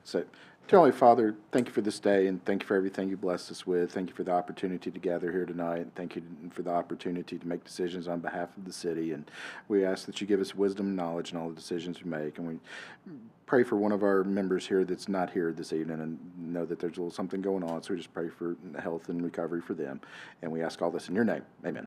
So, dear Holy Father, thank you for this day, and thank you for everything you blessed us with. Thank you for the opportunity to gather here tonight, and thank you for the opportunity to make decisions on behalf of the city. And we ask that you give us wisdom and knowledge in all the decisions we make. And we pray for one of our members here that's not here this evening, and know that there's a little something going on. So we just pray for health and recovery for them. And we ask all this in your name. Amen.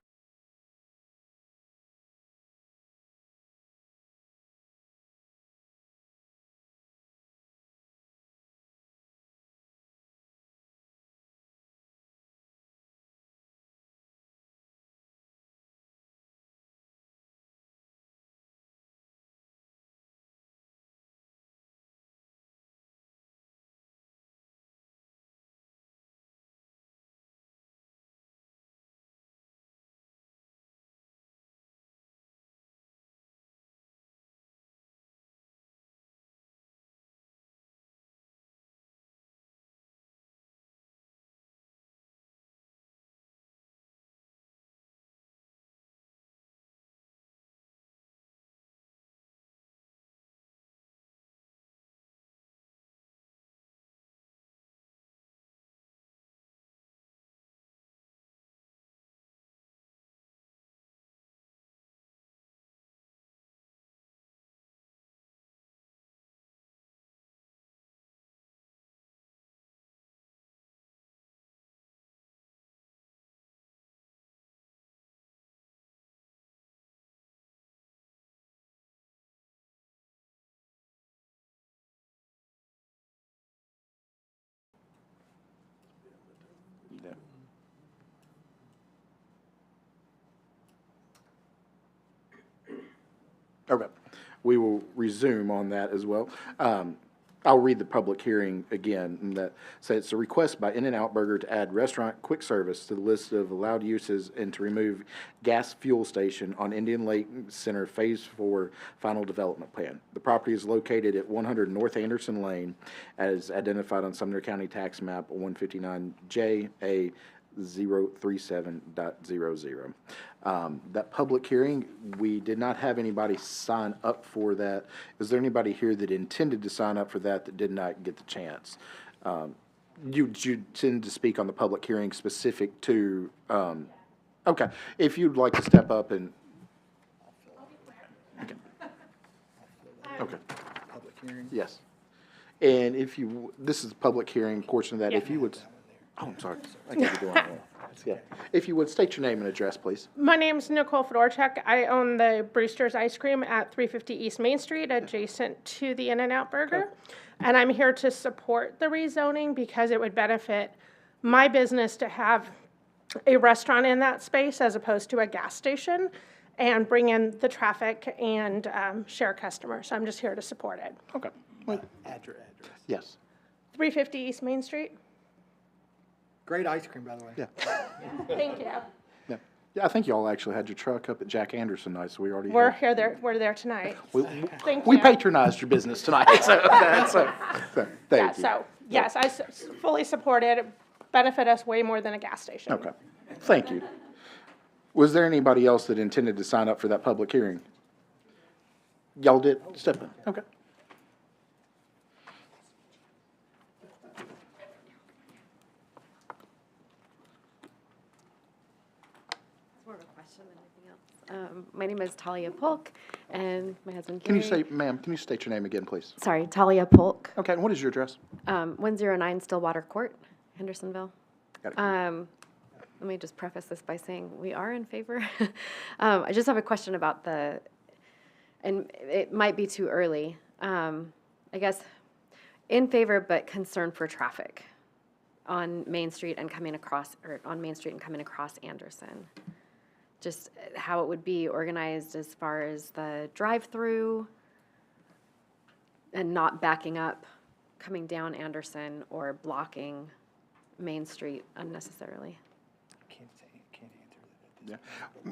Yeah. Okay. We will resume on that as well. I'll read the public hearing again. And that says it's a request by In-N-Out Burger to add restaurant quick service to the list of allowed uses and to remove gas fuel station on Indian Lake Center Phase 4 final development plan. The property is located at 100 North Anderson Lane as identified on Sumner County Tax Map 159J A 037.00. That public hearing, we did not have anybody sign up for that. Is there anybody here that intended to sign up for that did not get the chance? You tend to speak on the public hearing specific to, okay, if you'd like to step up and, okay. Okay, Public hearing. yes. And if you, this is the public hearing portion of that, if you would, oh, I'm sorry, I got you doing that. Yeah, if you would state your name and address, please. My name's Nicole Fedorchuk. I own the Brewster's Ice Cream at 350 East Main Street, adjacent to the In-N-Out Burger. And I'm here to support the rezoning because it would benefit my business to have a restaurant in that space as opposed to a gas station and bring in the traffic and share customers. So I'm just here to support it. Okay. Well, Address. yes. 350 East Main Street. Great ice cream, by the way. Yeah. Thank you. Yeah. Yeah, I think y'all actually had your truck up at Jack Anderson night, so we already. We're had- here. We're there tonight. Thank We you. patronized your business tonight, so, thank you. So, yes, I fully support it. It benefit us way more than a gas station. Okay, thank you. Was there anybody else that intended to sign up for that public hearing? Y'all did? Step in, okay. More of a question than anything else. My name is Talia Polk, and my husband Can Gary. you say, ma'am, can you state your name again, please? Sorry, Talia Polk, Okay, and what is your address? 109 Stillwater Court, Hendersonville. Got it. Let me just preface this by saying we are in favor. I just have a question about and it might be too early. I guess in favor, but concerned for traffic on Main Street and coming across, or on Main Street and coming across Anderson. Just how it would be organized as far as the drive-through and not backing up, coming down Anderson or blocking Main Street unnecessarily. Can't answer Yeah,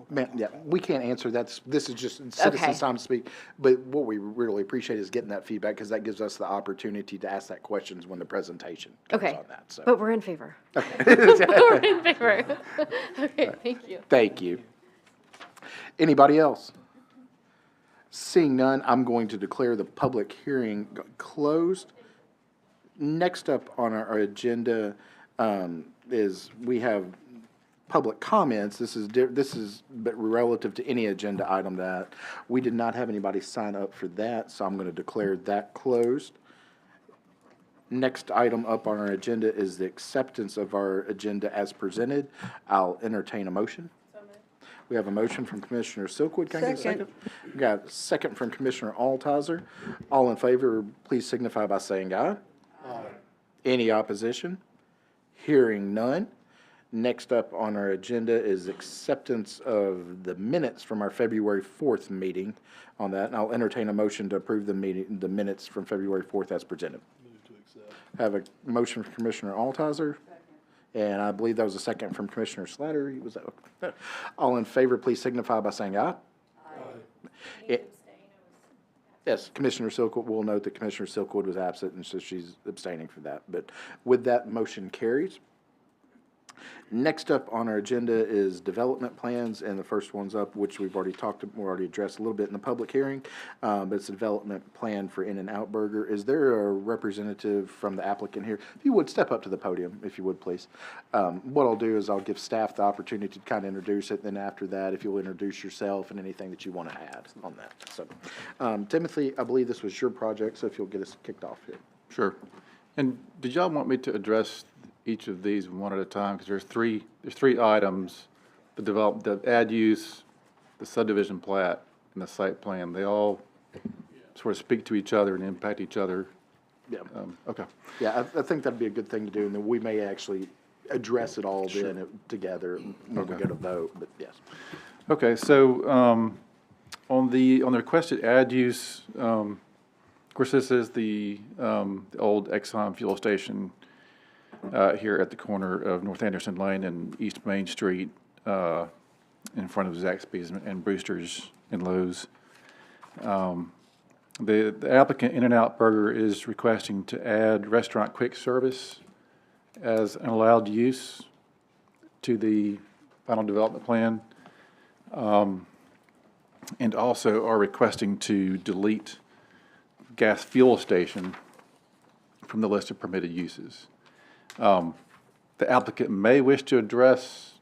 ma'am, yeah, we can't answer that. This is just Okay. citizens' time to speak. But what we really appreciate is getting that feedback because that gives us the opportunity to ask that questions when the presentation comes Okay, on that, so. but we're in favor. We're in favor. Okay, thank you. Thank you. Anybody else? Seeing none, I'm going to declare the public hearing closed. Next up on our agenda is we have public comments. This is but relative to any agenda item that we did not have anybody sign up for that, so I'm going to declare that closed. Next item up on our agenda is the acceptance of our agenda as presented. I'll entertain a motion. We have a motion from Commissioner Silkwood. Can I get a second? We got a second from Commissioner Altizer. All in favor, please signify by saying aye. Aye. Any opposition? Hearing none. Next up on our agenda is acceptance of the minutes from our February 4th meeting on that. And I'll entertain a motion to approve the minutes from February 4th as presented. Have a motion from Commissioner Altizer. And I believe that was a second from Commissioner Slatter. He was that. All in favor, please signify by saying aye. Aye. Yes, Commissioner Silkwood, we'll note that Commissioner Silkwood was absent, and so she's abstaining for that. But with that, motion carries. Next up on our agenda is development plans, and the first one's up, which we've already addressed a little bit in the public hearing, but it's a development plan for In-N-Out Burger. Is there a representative from the applicant here? If you would, step up to the podium, if you would, please. What I'll do is I'll give staff the opportunity to kind of introduce it, then after that, if you'll introduce yourself and anything that you want to add on that. So, Timothy, I believe this was your project, so if you'll get us kicked off here. Sure. And did y'all want me to address each of these one at a time? Because there's three items: the ad use, the subdivision plat, and the site plan. They all sort of speak to each other and impact each other. Yeah. Okay. Yeah, I think that'd be a good thing to do, and then we may actually address it all then together when we go to vote, but yes. Okay, so on the requested ad use, of course, this is the old Exxon fuel station here at the corner of North Anderson Lane and East Main Street, in front of Zaxby's and Brewster's and Lowe's. The applicant, In-N-Out Burger, is requesting to add restaurant quick service as an allowed use to the final development plan, and also are requesting to delete gas fuel station from the list of permitted uses. The applicant may wish to address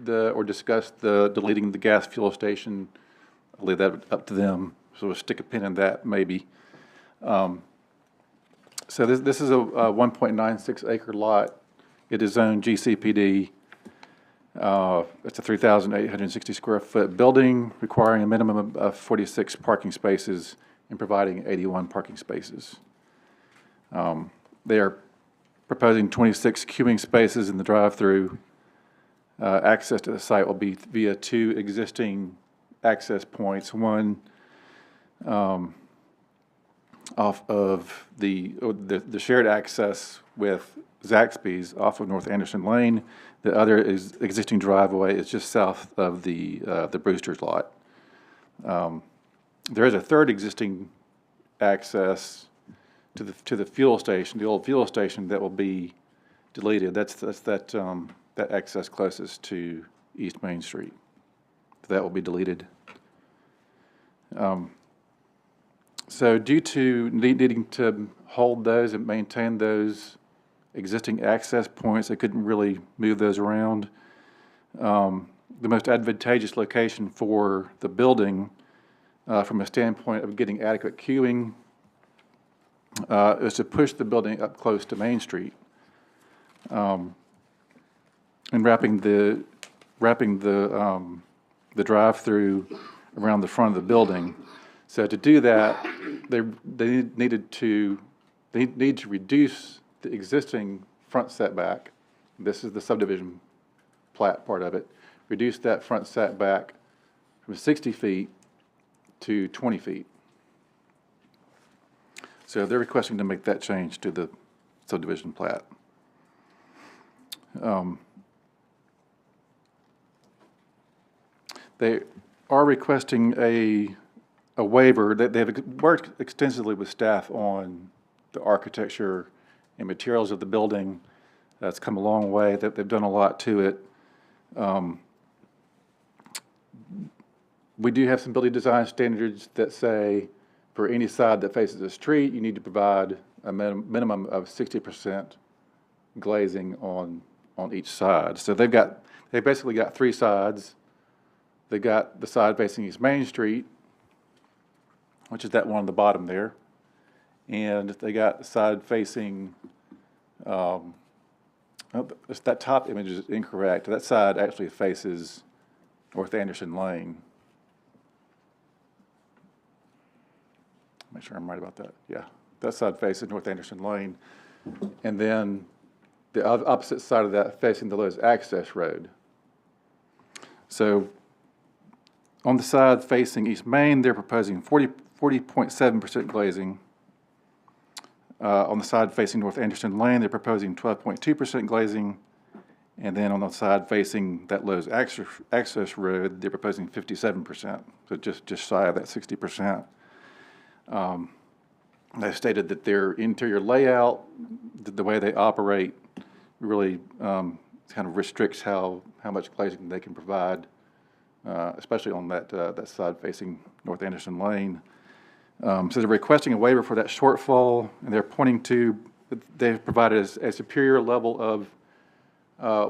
or discuss deleting the gas fuel station. I'll leave that up to them, so we'll stick a pin in that maybe. So this is a 1.96 acre lot. It is zoned GCPD. It's a 3,860 square foot building requiring a minimum of 46 parking spaces and providing 81 parking spaces. They are proposing 26 queuing spaces in the drive-through. Access to the site will be via two existing access points, one off of the shared access with Zaxby's off of North Anderson Lane. The other existing driveway is just south of the Brewster's lot. There is a third existing access to the fuel station, the old fuel station, that will be deleted. That's that access closest to East Main Street. That will be deleted. So due to needing to hold those and maintain those existing access points, they couldn't really move those around. The most advantageous location for the building, from a standpoint of getting adequate queuing, is to push the building up close to Main Street, and wrapping the drive-through around the front of the building. So to do that, they need to reduce the existing front setback. This is the subdivision plat part of it. Reduce that front setback from 60 feet to 20 feet. So they're requesting to make that change to the subdivision plat. They are requesting a waiver. That they've worked extensively with staff on the architecture and materials of the building. That's come a long way. That they've done a lot to it. We do have some building design standards that say for any side that faces a street, you need to provide a minimum of 60% glazing on each side. So they basically got three sides. They got the side facing East Main Street, which is that one on the bottom there. And they got the side facing, that top image is incorrect. That side actually faces North Anderson Lane. Make sure I'm right about that. Yeah, that side faces North Anderson Lane. And then the opposite side of that facing the Lowe's Access Road. So on the side facing East Main, they're proposing 40.7% glazing. On the side facing North Anderson Lane, they're proposing 12.2% glazing. And then on the side facing that Lowe's Access Road, they're proposing 57%, so just shy of that 60%. They stated that their interior layout, the way they operate, really kind of restricts how much glazing they can provide, especially on that side facing North Anderson Lane. So they're requesting a waiver for that shortfall, and they're pointing to, they've provided a superior level of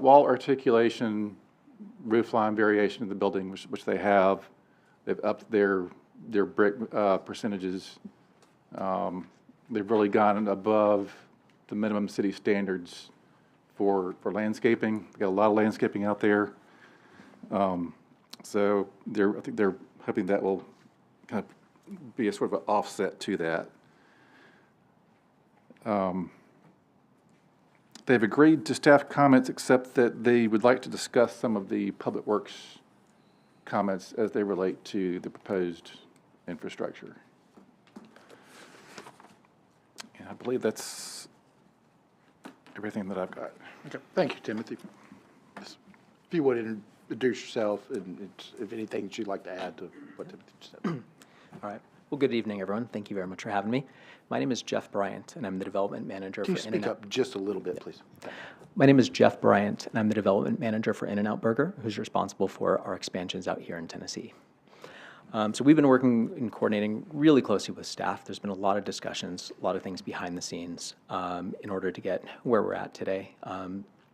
wall articulation, roof line variation of the building, which they have. They've upped their brick percentages. They've really gone above the minimum city standards for landscaping. They've got a lot of landscaping out there. So I think they're hoping that will kind of be a sort of an offset to that. They've agreed to staff comments, except that they would like to discuss some of the Public Works comments as they relate to the proposed infrastructure. And I believe that's everything that I've got. Okay, thank you, Timothy. If you would introduce yourself and if anything that you'd like to add to what Timothy just said. All right. Well, good evening, everyone. Thank you very much for having me. My name is Jeff Bryant, and I'm the development manager Can for you speak up just a little bit, please? My name is Jeff Bryant, and I'm the development manager for In-N-Out Burger, who's responsible for our expansions out here in Tennessee. So we've been working and coordinating really closely with staff. There's been a lot of discussions, a lot of things behind the scenes in order to get where we're at today,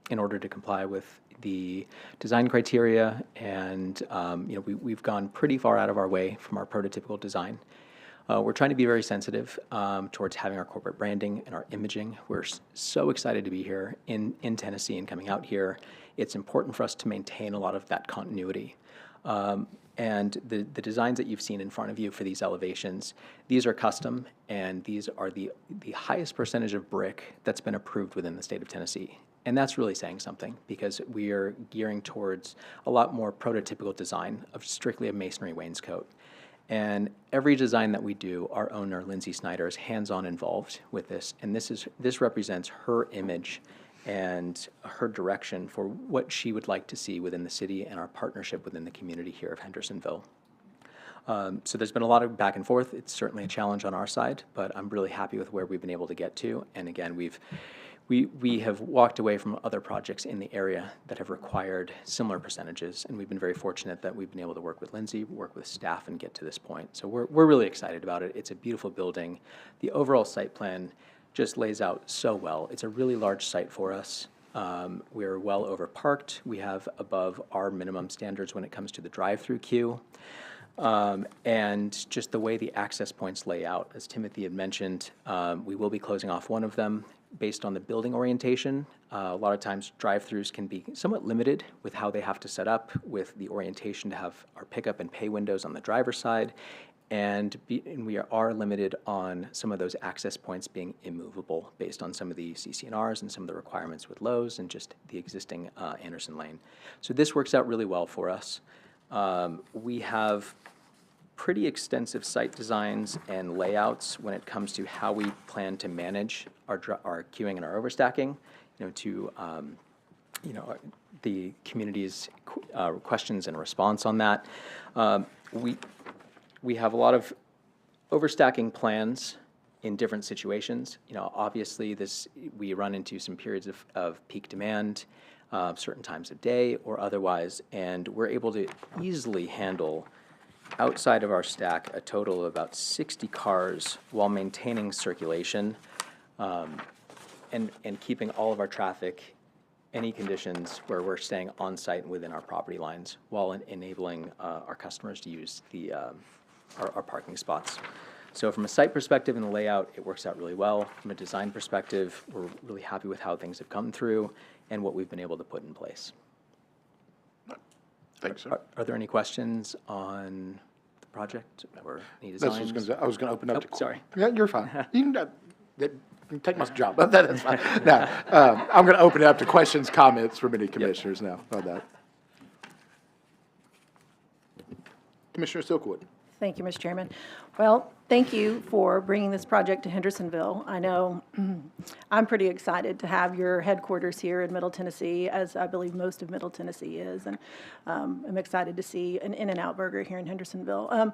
in order to comply with the design criteria, and we've gone pretty far out of our way from our prototypical design. We're trying to be very sensitive towards having our corporate branding and our imaging. We're so excited to be here in Tennessee and coming out here. It's important for us to maintain a lot of that continuity. And the designs that you've seen in front of you for these elevations, these are custom, and these are the highest percentage of brick that's been approved within the state of Tennessee. And that's really saying something, because we are gearing towards a lot more prototypical design of strictly a masonry wainscot. And every design that we do, our owner, Lindsay Snyder, is hands-on involved with this. And this represents her image and her direction for what she would like to see within the city and our partnership within the community here of Hendersonville. So there's been a lot of back and forth. It's certainly a challenge on our side, but I'm really happy with where we've been able to get to. And again, we have walked away from other projects in the area that have required similar percentages, and we've been very fortunate that we've been able to work with Lindsay, work with staff, and get to this point. So we're really excited about it. It's a beautiful building. The overall site plan just lays out so well. It's a really large site for us. We're well over parked. We have above our minimum standards when it comes to the drive-through queue. And just the way the access points lay out, as Timothy had mentioned, we will be closing off one of them based on the building orientation. A lot of times drive-throughs can be somewhat limited with how they have to set up with the orientation to have our pickup and pay windows on the driver's side. And we are limited on some of those access points being immovable based on some of the CC&Rs and some of the requirements with Lowe's and just the existing Anderson Lane. So this works out really well for us. We have pretty extensive site designs and layouts when it comes to how we plan to manage our queuing and our overstacking, the community's questions and response on that. We have a lot of overstacking plans in different situations. Obviously we run into some periods of peak demand, certain times of day or otherwise, and we're able to easily handle outside of our stack a total of about 60 cars while maintaining circulation. and keeping all of our traffic, any conditions where we're staying on site and within our property lines while enabling our customers to use our parking spots. So from a site perspective and the layout, it works out really well. From a design perspective, we're really happy with how things have come through and what we've been able to put in place. Thanks, sir. Are there any questions on the project or any That's what designs? I was gonna open up to. Sorry. Yeah, you're fine. You can take my job. That's fine. No, I'm gonna open it up to questions, comments from any commissioners now about that. Commissioner Silkwood. Thank you, Mr. Chairman. Well, thank you for bringing this project to Hendersonville. I know I'm pretty excited to have your headquarters here in Middle Tennessee, as I believe most of Middle Tennessee is, and I'm excited to see an In-N-Out Burger here in Hendersonville.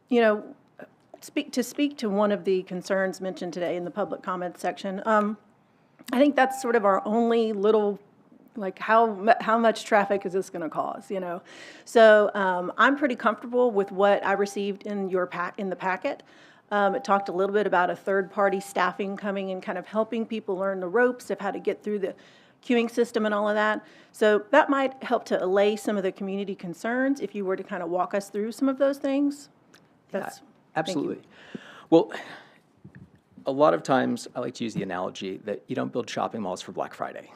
You know, speak to one of the concerns mentioned today in the public comments section. I think that's sort of our only little, like, how much traffic is this going to cause, you know? So I'm pretty comfortable with what I received in in the packet. It talked a little bit about a third-party staffing coming and kind of helping people learn the ropes of how to get through the queuing system and all of that. So that might help to allay some of the community concerns if you were to kind of walk us through some of those things. That's, thank you. Absolutely. Well, a lot of times I like to use the analogy that you don't build shopping malls for Black Friday.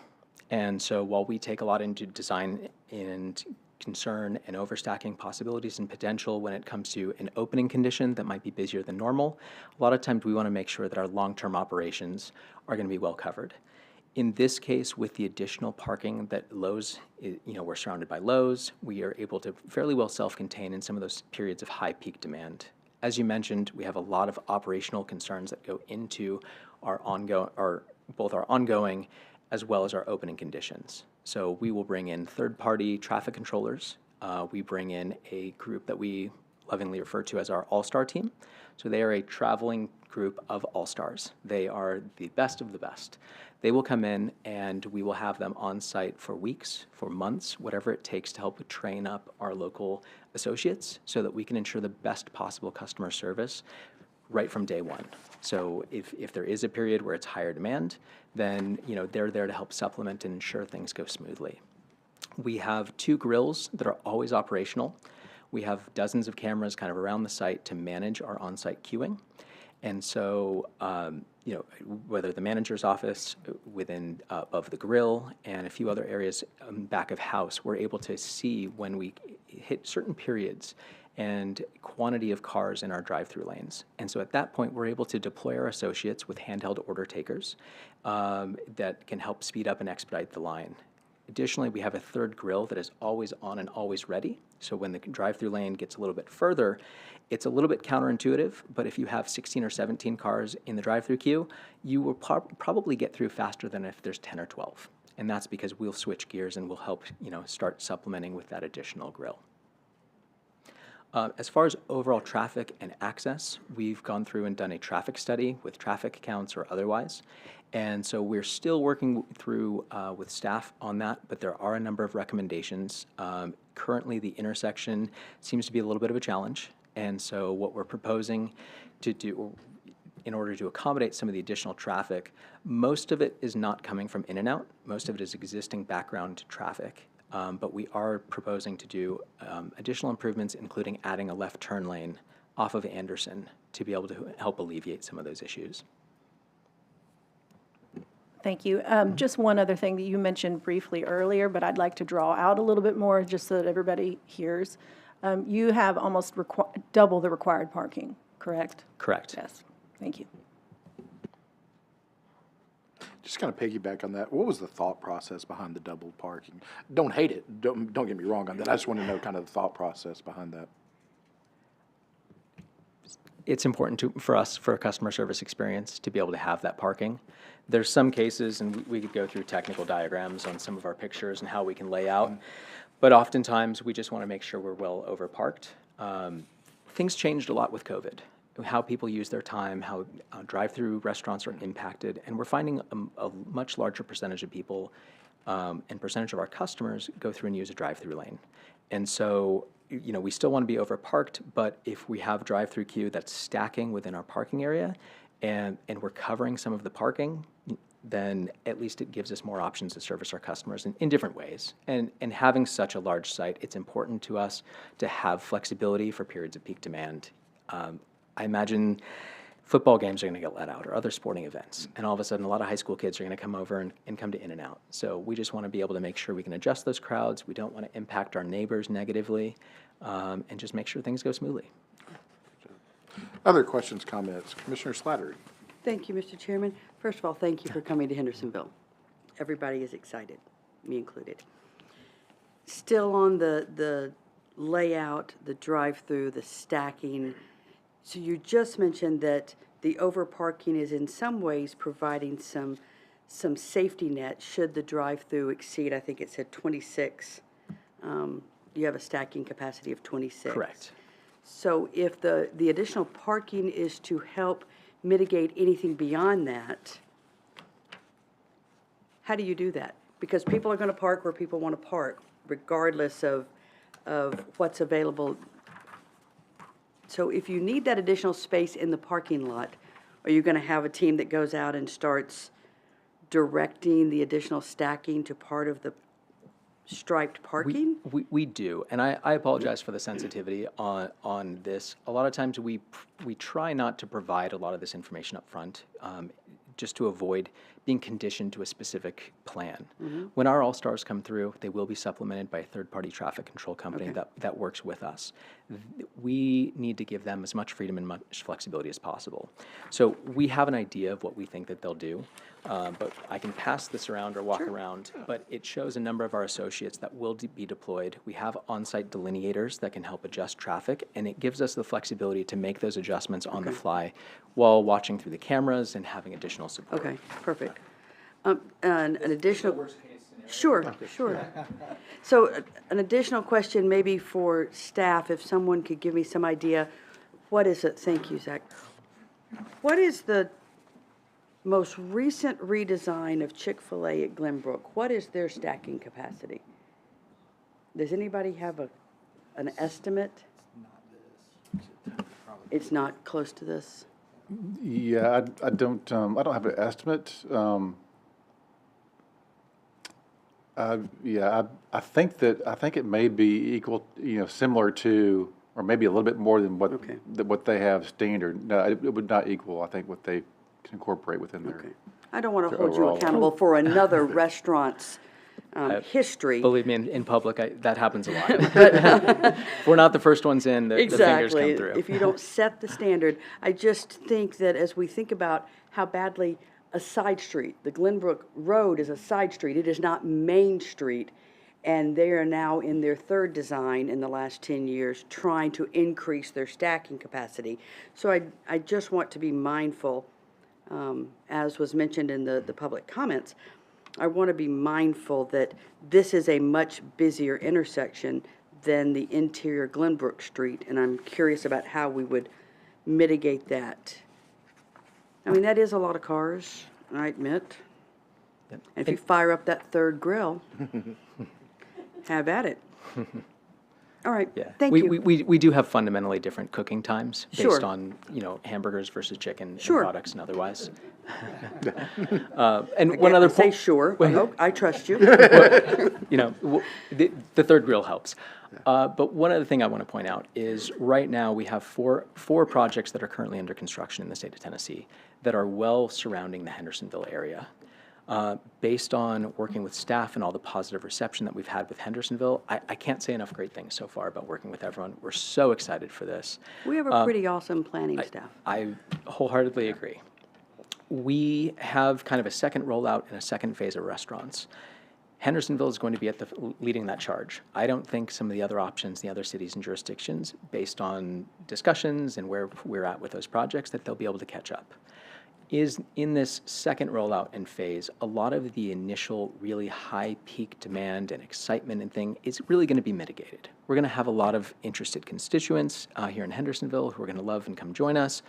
And so while we take a lot into design and concern and overstacking possibilities and potential when it comes to an opening condition that might be busier than normal, a lot of times we want to make sure that our long-term operations are going to be well covered. In this case, with the additional parking that Lowe's, you know, we're surrounded by Lowe's, we are able to fairly well self-contain in some of those periods of high peak demand. As you mentioned, we have a lot of operational concerns that go into our both our ongoing as well as our opening conditions. So we will bring in third-party traffic controllers. We bring in a group that we lovingly refer to as our all-star team. So they are a traveling group of all-stars. They are the best of the best. They will come in and we will have them on site for weeks, for months, whatever it takes to help train up our local associates so that we can ensure the best possible customer service right from day one. So if there is a period where it's higher demand, then you know they're there to help supplement and ensure things go smoothly. We have 2 grills that are always operational. We have dozens of cameras kind of around the site to manage our on-site queuing. And so, you know, whether the manager's office within of the grill and a few other areas back of house, we're able to see when we hit certain periods and quantity of cars in our drive-through lanes. And so at that point, we're able to deploy our associates with handheld order takers that can help speed up and expedite the line. Additionally, we have a third grill that is always on and always ready. So when the drive-through lane gets a little bit further, it's a little bit counterintuitive, but if you have 16 or 17 cars in the drive-through queue, you will probably get through faster than if there's 10 or 12. And that's because we'll switch gears and we'll help, you know, start supplementing with that additional grill. As far as overall traffic and access, we've gone through and done a traffic study with traffic counts or otherwise. And so we're still working through with staff on that, but there are a number of recommendations. Currently, the intersection seems to be a little bit of a challenge. And so what we're proposing to do in order to accommodate some of the additional traffic, most of it is not coming from In-N-Out. Most of it is existing background traffic. But we are proposing to do additional improvements, including adding a left turn lane off of Anderson to be able to help alleviate some of those issues. Thank you. Just one other thing that you mentioned briefly earlier, but I'd like to draw out a little bit more just so that everybody hears. You have almost double the required parking, correct? Correct. Yes. Thank you. Just kind of piggyback on that, what was the thought process behind the double parking? Don't hate it, don't get me wrong on that, I just want to know kind of the thought process behind that. It's important for us, for a customer service experience, to be able to have that parking. There's some cases, and we could go through technical diagrams on some of our pictures and how we can lay out, but oftentimes we just want to make sure we're well overparked. Things changed a lot with COVID. How people use their time, how drive-through restaurants are impacted, and we're finding a much larger percentage of people and percentage of our customers go through and use a drive-through lane. And so, you know, we still want to be overparked, but if we have drive-through queue that's stacking within our parking area, and we're covering some of the parking, then at least it gives us more options to service our customers in different ways. And having such a large site, it's important to us to have flexibility for periods of peak demand. I imagine football games are going to get let out or other sporting events, and all of a sudden a lot of high school kids are going to come over and come to In-N-Out. So we just want to be able to make sure we can adjust those crowds. We don't want to impact our neighbors negatively, and just make sure things go smoothly. Other questions, comments? Commissioner Slattery. Thank you, Mr. Chairman. First of all, thank you for coming to Hendersonville. Everybody is excited, me included. Still on the layout, the drive-through, the stacking. So you just mentioned that the overparking is in some ways providing some safety net should the drive-through exceed, I think it said 26. You have a stacking capacity of 26. Correct. So if the additional parking is to help mitigate anything beyond that, how do you do that? Because people are going to park where people want to park, regardless of what's available. So if you need that additional space in the parking lot, are you going to have a team that goes out and starts directing the additional stacking to part of the striped parking? We do, and I apologize for the sensitivity on this. A lot of times we try not to provide a lot of this information up front, just to avoid being conditioned to a specific plan. When our All-Stars come through, they will be supplemented by a third-party traffic control company that works with us. We need to give them as much freedom and much flexibility as possible. So we have an idea of what we think that they'll do, but I can pass this around or walk around, but it shows a number of our associates that will be deployed. We have on-site delineators that can help adjust traffic, and it gives us the flexibility to make those adjustments on the fly while watching through the cameras and having additional support. Okay, perfect. An additional. Sure, sure. So an additional question maybe for staff, if someone could give me some idea, what is it, thank you, Zach. What is the most recent redesign of Chick-fil-A at Glenbrook? What is their stacking capacity? Does anybody have an estimate? It's not close to this? Yeah, I don't have an estimate. I think it may be equal, similar to, or maybe a little bit more than what they have standard. No, it would not equal, I think, what they can incorporate within their. Okay. I don't want to their hold you overall. accountable for another restaurant's history. Believe me, in public, that happens a lot. If we're not the first ones in, the fingers Exactly. come through. If you don't set the standard, I just think that as we think about how badly a side street, the Glenbrook Road is a side street, it is not Main Street, and they are now in their third design in the last 10 years trying to increase their stacking capacity. So I just want to be mindful, as was mentioned in the public comments, I want to be mindful that this is a much busier intersection than the interior Glenbrook Street, and I'm curious about how we would mitigate that. I mean, that is a lot of cars, I admit. Yep. And if you fire up that third grill, have at it. All right, Yeah. thank we, you. We do have fundamentally different cooking times Sure. based on, hamburgers versus chicken and Sure. products and otherwise. And one other Say point, sure, I trust you. the third grill helps. But one other thing I want to point out is right now we have four projects that are currently under construction in the state of Tennessee that are well surrounding the Hendersonville area. Based on working with staff and all the positive reception that we've had with Hendersonville, I can't say enough great things so far about working with everyone. We're so excited for this. We have a pretty awesome planning staff. I wholeheartedly agree. We have kind of a second rollout and a second phase of restaurants. Hendersonville is going to be leading that charge. I don't think some of the other options, the other cities and jurisdictions, based on discussions and where we're at with those projects, that they'll be able to catch up. Is in this second rollout and phase, a lot of the initial really high peak demand and excitement and thing is really going to be mitigated. We're going to have a lot of interested constituents here in Hendersonville who are going to love and come join us,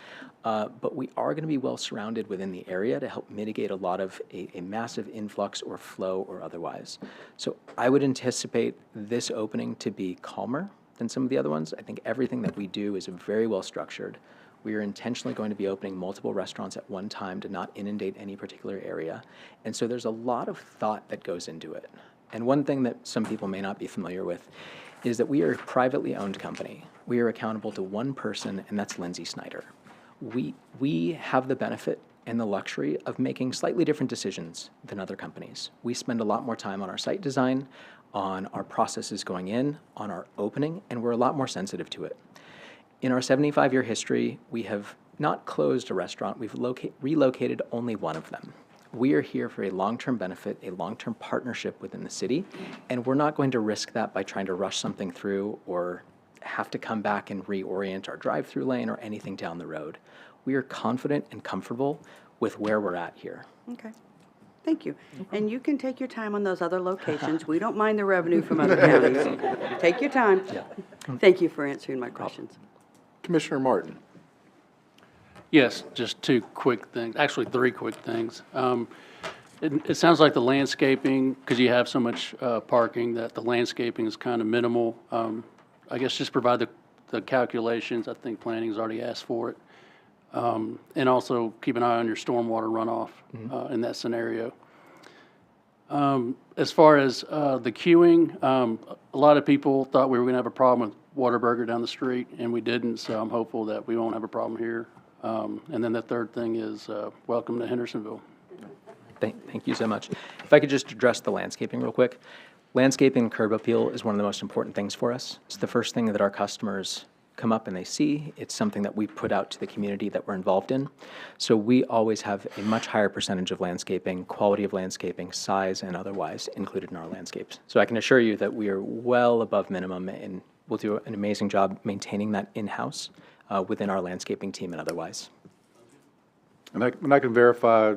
but we are going to be well surrounded within the area to help mitigate a lot of a massive influx or flow or otherwise. So I would anticipate this opening to be calmer than some of the other ones. I think everything that we do is very well structured. We are intentionally going to be opening multiple restaurants at one time to not inundate any particular area. And so there's a lot of thought that goes into it. And one thing that some people may not be familiar with is that we are a privately owned company. We are accountable to one person, and that's Lindsay Snyder. We have the benefit and the luxury of making slightly different decisions than other companies. We spend a lot more time on our site design, on our processes going in, on our opening, and we're a lot more sensitive to it. In our 75-year history, we have not closed a restaurant, we've relocated only one of them. We are here for a long-term benefit, a long-term partnership within the city, and we're not going to risk that by trying to rush something through or have to come back and reorient our drive-through lane or anything down the road. We are confident and comfortable with where we're at here. Okay, thank you. And you can take your time on those other locations. We don't mind the revenue from other counties. Take your time. Thank you for answering my questions. Commissioner Martin. Yes, just two quick things, actually three quick things. It sounds like the landscaping, because you have so much parking, that the landscaping is kind of minimal. I guess just provide the calculations. I think planning's already asked for it. And also keep an eye on your stormwater runoff in that scenario. As far as the queuing, a lot of people thought we were going to have a problem with Whataburger down the street, and we didn't, so I'm hopeful that we won't have a problem here. And then the third thing is welcome to Hendersonville. Thank you so much. If I could just address the landscaping real quick. Landscaping and curb appeal is one of the most important things for us. It's the first thing that our customers come up and they see. It's something that we put out to the community that we're involved in. So we always have a much higher percentage of landscaping, quality of landscaping, size and otherwise included in our landscapes. So I can assure you that we are well above minimum and we'll do an amazing job maintaining that in-house within our landscaping team and otherwise. And I can verify,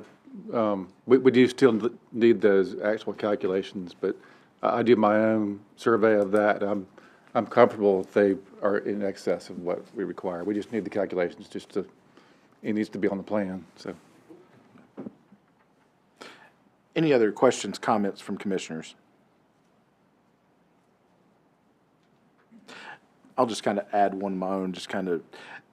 we do still need those actual calculations, but I do my own survey of that. I'm comfortable if they are in excess of what we require. We just need the calculations it needs to be on the plan, so. Any other questions, comments from commissioners? I'll just kind of add one of my own, and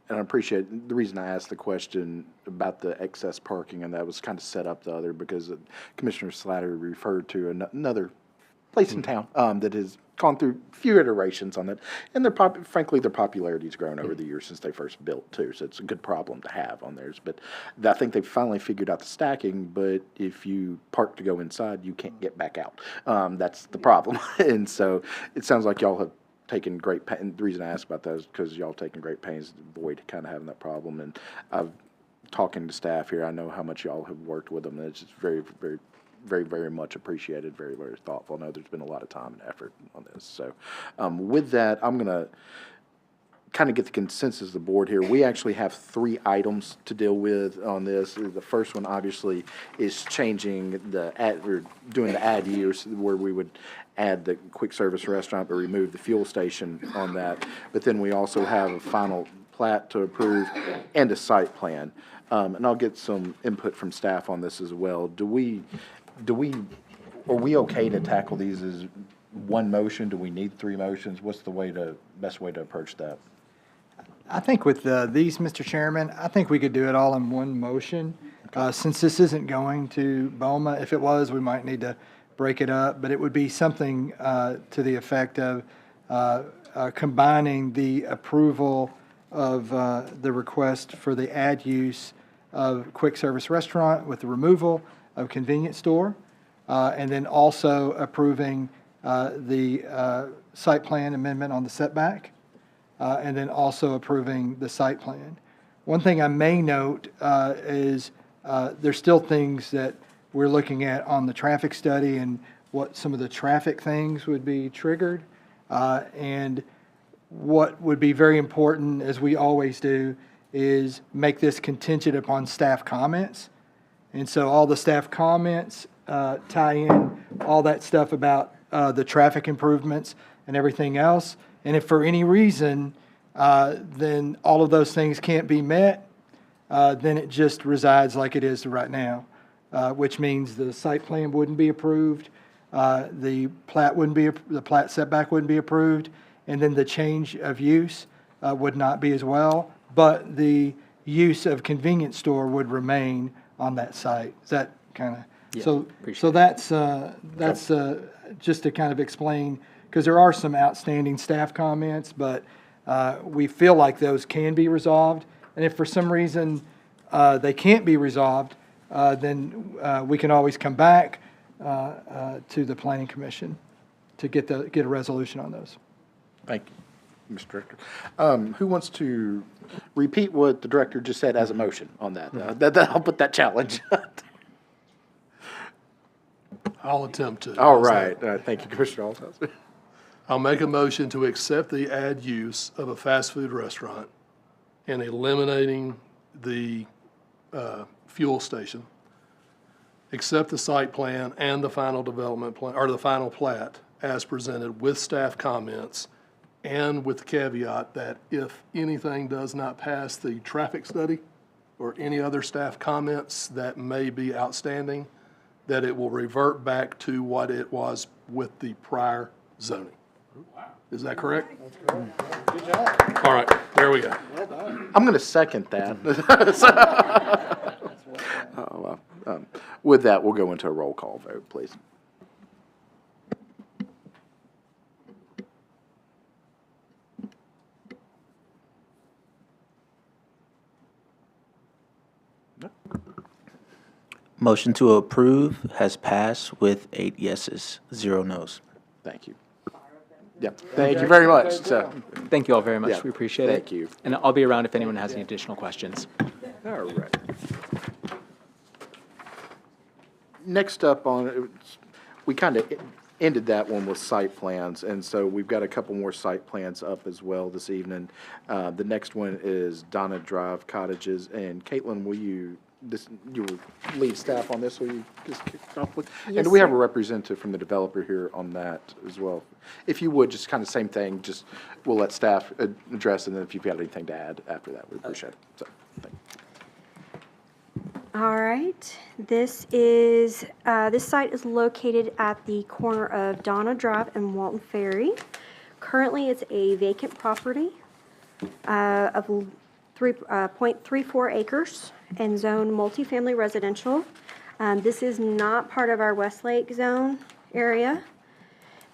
I appreciate the reason I asked the question about the excess parking, and that was kind of set up the other because Commissioner Slatter referred to another place in town that has gone through a few iterations on it, and frankly, their popularity's grown over the years since they first built too, so it's a good problem to have on theirs. But I think they've finally figured out the stacking, but if you park to go inside, you can't get back out. That's the problem. And so it sounds like y'all have taken great pain. And the reason I asked about that is because y'all taken great pains to avoid kind of having that problem. And I've talking to staff here, I know how much y'all have worked with them, and it's just very, very, very, very much appreciated, very, very thoughtful. I know there's been a lot of time and effort on this. So with that, I'm going to kind of get the consensus of the board here. We actually have 3 items to deal with on this. The first one, obviously, is changing we're doing the add use where we would add the quick service restaurant but remove the fuel station on that. But then we also have a final plat to approve and a site plan. And I'll get some input from staff on this as well. Are we okay to tackle these as one motion? Do we need 3 motions? What's the best way to approach that? I think with these, Mr. Chairman, I think we could do it all in one motion. Since this isn't going to BOMA, if it was, we might need to break it up, but it would be something to the effect of combining the approval of the request for the add use of quick service restaurant with the removal of convenience store, and then also approving the site plan amendment on the setback, and then also approving the site plan. One thing I may note is there's still things that we're looking at on the traffic study and what some of the traffic things would be triggered. And what would be very important, as we always do, is make this contingent upon staff comments. And so all the staff comments tie in all that stuff about the traffic improvements and everything else. And if for any reason then all of those things can't be met, then it just resides like it is right now, which means the site plan wouldn't be approved, the plat setback wouldn't be approved, and then the change of use would not be as well. but the use of convenience store would remain on that site. Is that kind of, Yeah, so appreciate that's just to kind of explain, because there are some outstanding staff comments, but we feel like those can be resolved. And if for some reason they can't be resolved, then we can always come back to the planning commission to get a resolution on those. Thank you, Mr. Director. Who wants to repeat what the director just said as a motion on that? I'll put that challenge. I'll attempt to. All right, thank you, Commissioner Altos. I'll make a motion to accept the ad use of a fast food restaurant and eliminating the fuel station, accept the site plan and the final development plan, or the final plat as presented with staff comments, and with the caveat that if anything does not pass the traffic study or any other staff comments that may be outstanding, that it will revert back to what it was with the prior zoning. Is that correct? Good job. All right, there we go. I'm going to second that. With that, we'll go into a roll call vote, please. Motion to approve has passed with 8 yeses, 0 nos. Thank you. Yeah, thank you very much. So, Thank you all very much. Yeah, We appreciate it. thank you. And I'll be around if anyone has any additional questions. all right. Next up we kind of ended that one with site plans, and so we've got a couple more site plans up as well this evening. The next one is Donna Drive Cottages, and Caitlin, you will lead staff on this, will you just kick it off with? And do we have a representative from the developer here on that as well? If you would, just kind of same thing, just, we'll let staff address, and then if you've got anything to add after that, we appreciate it. So, thank you. All right, this site is located at the corner of Donna Drive and Walton Ferry. Currently, it's a vacant property of 3.34 acres and zone multifamily residential. This is not part of our Westlake zone area.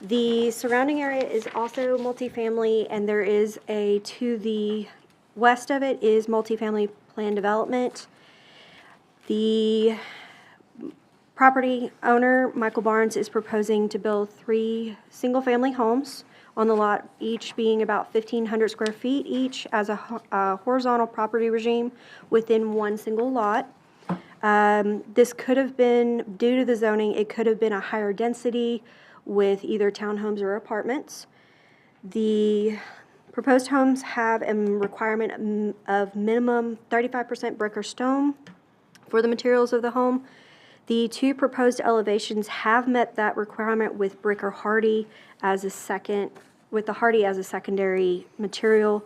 The surrounding area is also multifamily, and there is to the west of it is multifamily plan development. The property owner, Michael Barnes, is proposing to build 3 single-family homes on the lot, each being about 1,500 square feet each as a horizontal property regime within one single lot. This could have been, due to the zoning, it could have been a higher density with either townhomes or apartments. The proposed homes have a requirement of minimum 35% brick or stone for the materials of the home. The 2 proposed elevations have met that requirement with brick or hardy as a secondary material.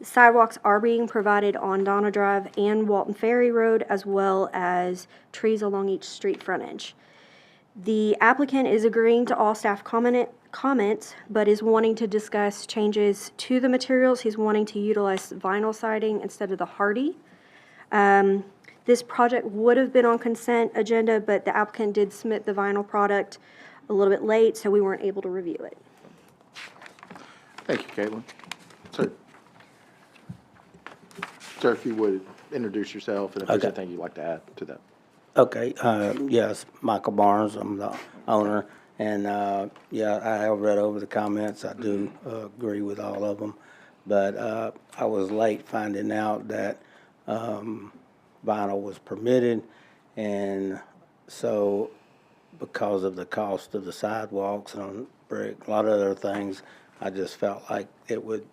Sidewalks are being provided on Donna Drive and Walton Ferry Road, as well as trees along each street frontage. The applicant is agreeing to all staff comments, but is wanting to discuss changes to the materials. He's wanting to utilize vinyl siding instead of the hardy. This project would have been on consent agenda, but the applicant did submit the vinyl product a little bit late, so we weren't able to review it. Thank you, Caitlin. Sir, if you would introduce yourself and if there's anything you'd like to add to that. Okay, yes, Michael Barnes, I'm the owner, and, yeah, I have read over the comments, I do agree with all of them, but I was late finding out that vinyl was permitted, and so because of the cost of the sidewalks and brick, a lot of other things, I just felt like it would,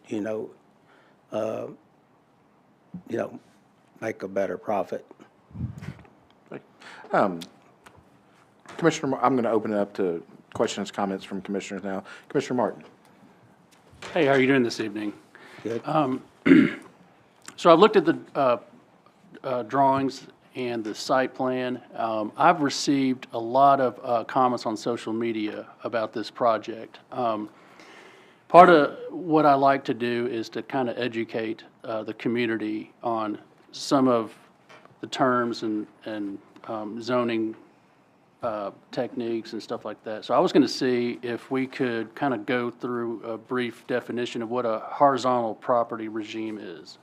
make a better profit. Commissioner, I'm going to open it up to questions, comments from commissioners now. Commissioner Martin. Hey, how are you doing this evening? Good. So I've looked at the drawings and the site plan. I've received a lot of comments on social media about this project. Part of what I like to do is to kind of educate the community on some of the terms and zoning techniques and stuff like that. So I was going to see if we could kind of go through a brief definition of what a horizontal property regime is.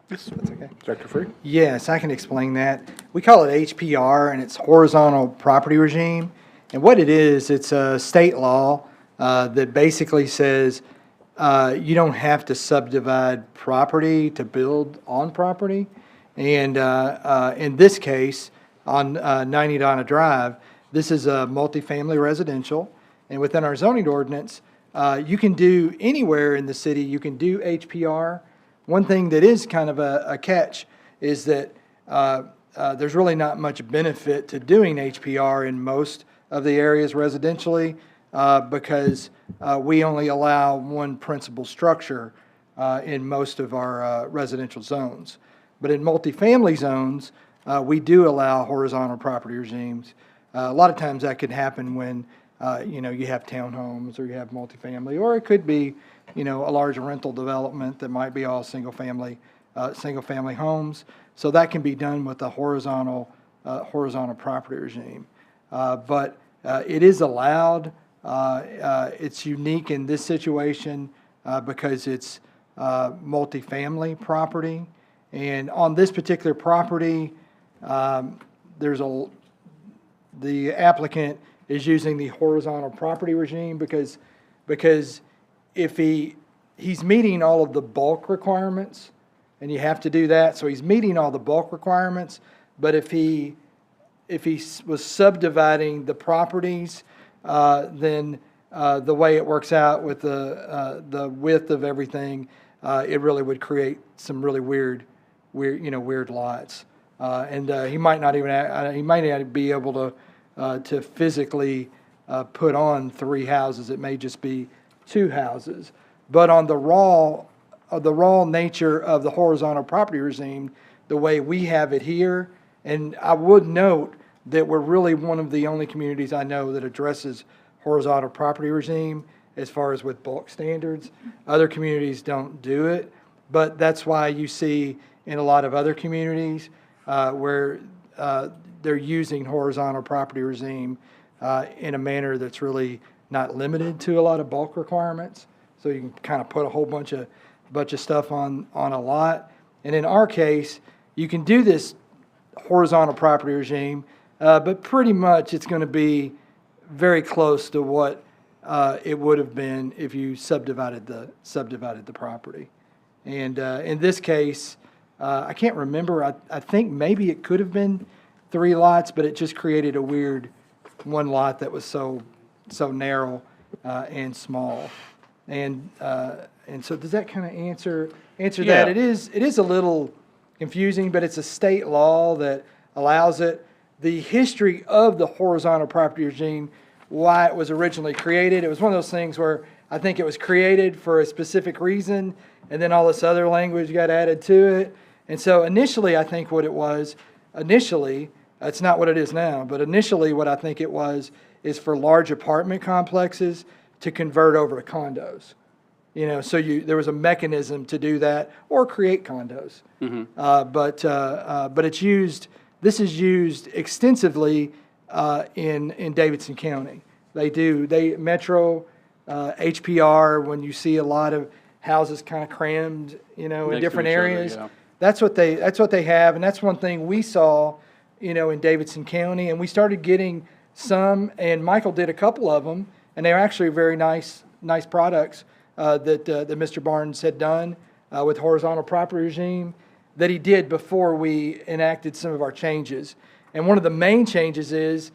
That's okay. Dr. Freed? Yes, I can explain that. We call it HPR, and it's horizontal property regime. And what it is, it's a state law that basically says you don't have to subdivide property to build on property. And in this case, on 90 Donna Drive, this is a multifamily residential. And within our zoning ordinance, you can do anywhere in the city, you can do HPR. One thing that is kind of a catch is that there's really not much benefit to doing HPR in most of the areas residentially because we only allow one principal structure in most of our residential zones. But in multifamily zones, we do allow horizontal property regimes. A lot of times that could happen when you have townhomes or you have multifamily, or it could be a large rental development that might be all single family homes. So that can be done with a horizontal property regime. But it is allowed. It's unique in this situation because it's multifamily property. And on this particular property, the applicant is using the horizontal property regime because if he's meeting all of the bulk requirements, and you have to do that, so he's meeting all the bulk requirements, but if he was subdividing the properties, then the way it works out with the width of everything, it really would create some really weird lots. And he might not be able to physically put on 3 houses. It may just be 2 houses. But on the raw nature of the horizontal property regime, the way we have it here, and I would note that we're really one of the only communities I know that addresses horizontal property regime as far as with bulk standards. Other communities don't do it, but that's why you see in a lot of other communities where they're using horizontal property regime in a manner that's really not limited to a lot of bulk requirements. So you can kind of put a whole bunch of stuff on a lot. And in our case, you can do this horizontal property regime, but pretty much it's going to be very close to what it would have been if you subdivided the property. And in this case, I can't remember. I think maybe it could have been 3 lots, but it just created a weird one lot that was so narrow and small. And so does that kind of answer Yeah. that? It is a little confusing, but it's a state law that allows it. The history of the horizontal property regime, why it was originally created, it was one of those things where I think it was created for a specific reason, and then all this other language got added to it. And so initially, I think what it was, it's not what it is now, but initially what I think it was is for large apartment complexes to convert over to condos. So there was a mechanism to do that or create condos. But it's used. This is used extensively in Davidson County. Metro HPR, when you see a lot of houses kind of crammed, in to different each other, areas. yeah. That's what they have, and that's one thing we saw, in Davidson County, and we started getting some, and Michael did a couple of them, and they were actually very nice products that Mr. Barnes had done with horizontal property regime that he did before we enacted some of our changes. And one of the main changes is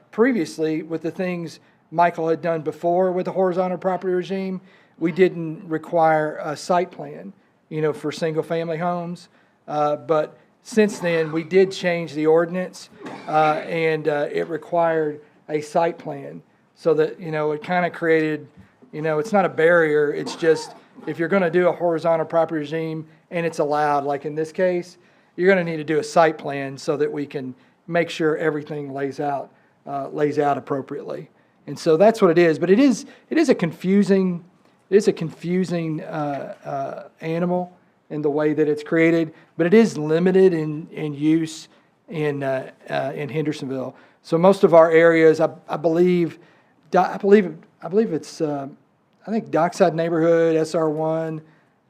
previously with the things Michael had done before with the horizontal property regime, we didn't require a site plan, for single-family homes. But since then, we did change the ordinance, and it required a site plan so that, it kind of created, it's not a barrier. It's just if you're going to do a horizontal property regime and it's allowed, like in this case, you're going to need to do a site plan so that we can make sure everything lays out appropriately. And so that's what it is. But it is a confusing it's a confusing animal in the way that it's created, but it is limited in use in Hendersonville. So most of our areas, I believe it's I think Dockside neighborhood, SR1,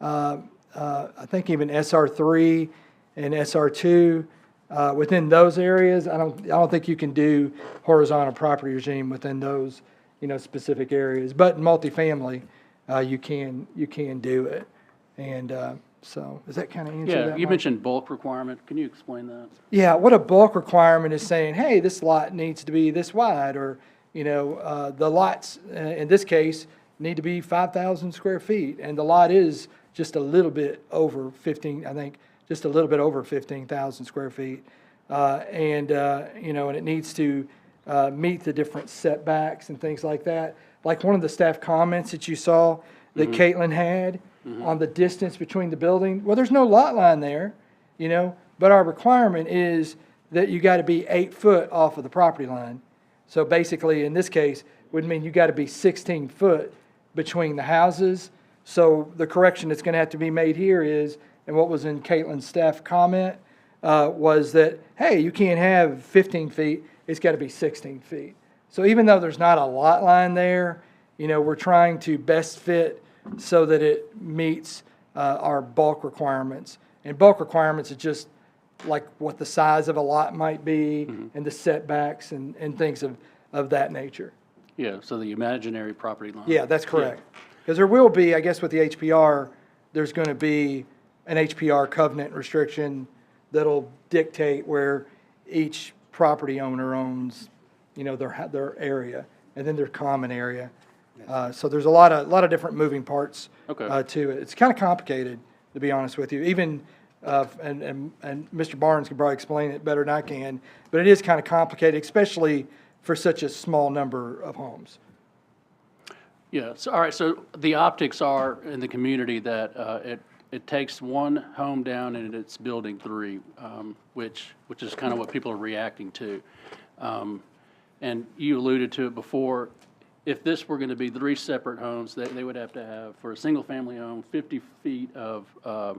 I think even SR3 and SR2. Within those areas, I don't think you can do horizontal property regime within those, specific areas. But in multifamily, you can do it. And so, does that kind of answer that? Yeah, you Mike? mentioned bulk requirement. Can you explain that? Yeah, what a bulk requirement is saying, hey, this lot needs to be this wide, or, the lots, in this case, need to be 5,000 square feet, and the lot is just a little bit over 15, I think, just a little bit over 15,000 square feet. And it needs to meet the different setbacks and things like that. Like one of the staff comments that you saw that Caitlin had on the distance between the building, well, there's no lot line there, but our requirement is that you got to be 8 foot off of the property line. So basically, in this case, would mean you got to be 16 foot between the houses. So the correction that's going to have to be made here is, and what was in Caitlin's staff comment, was that, hey, you can't have 15 feet, it's got to be 16 feet. So even though there's not a lot line there, we're trying to best fit so that it meets our bulk requirements. And bulk requirements is just like what the size of a lot might be and the setbacks and things of that nature. Yeah, so the imaginary property line. Yeah, that's correct. Because there will be, I guess with the HPR, there's going to be an HPR covenant restriction that'll dictate where each property owner owns, their area, and then their common area. So there's a lot of different moving parts to it. It's kind of complicated, to be honest with you. Even and Mr. Barnes can probably explain it better than I can, but it is kind of complicated, especially for such a small number of homes. Yeah, so, all right, so the optics are in the community that it takes one home down and it's building 3, which is kind of what people are reacting to. And you alluded to it before. If this were going to be 3 separate homes, they would have to have, for a single-family home, 50 feet of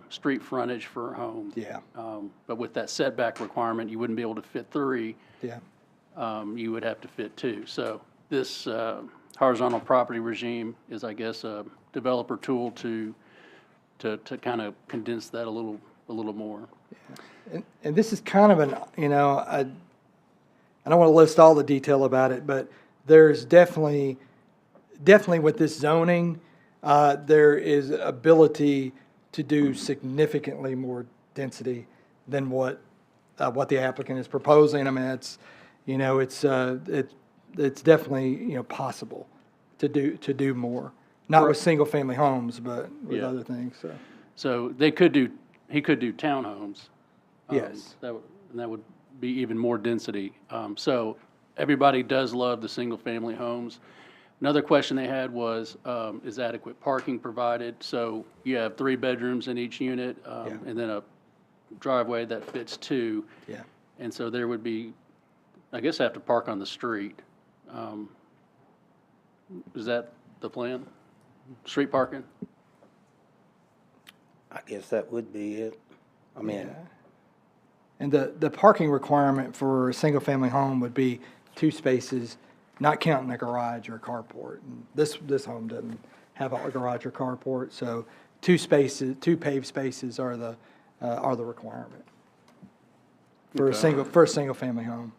street frontage for a home. Yeah. But with that setback requirement, you wouldn't be able to fit 3. Yeah. You would have to fit 2. So this horizontal property regime is, I guess, a developer tool to kind of condense that a little more. And this is kind of I don't want to list all the detail about it, but there's definitely with this zoning, there is ability to do significantly more density than what the applicant is proposing. I mean, it's definitely, possible to do more. Not with single-family homes, but with other things, so. So he could do townhomes. Yes. That would be even more density. So everybody does love the single-family homes. Another question they had was, is adequate parking provided? So you have 3 bedrooms in each unit, and then a driveway that fits 2. Yeah. And so there would be, I guess, have to park on the street. Is that the plan? Street parking? I guess that would be it. I mean, And the parking requirement for a single-family home would be 2 spaces, not counting a garage or a carport. And this home doesn't have a garage or carport, so 2 paved spaces are the requirement for a single-family home.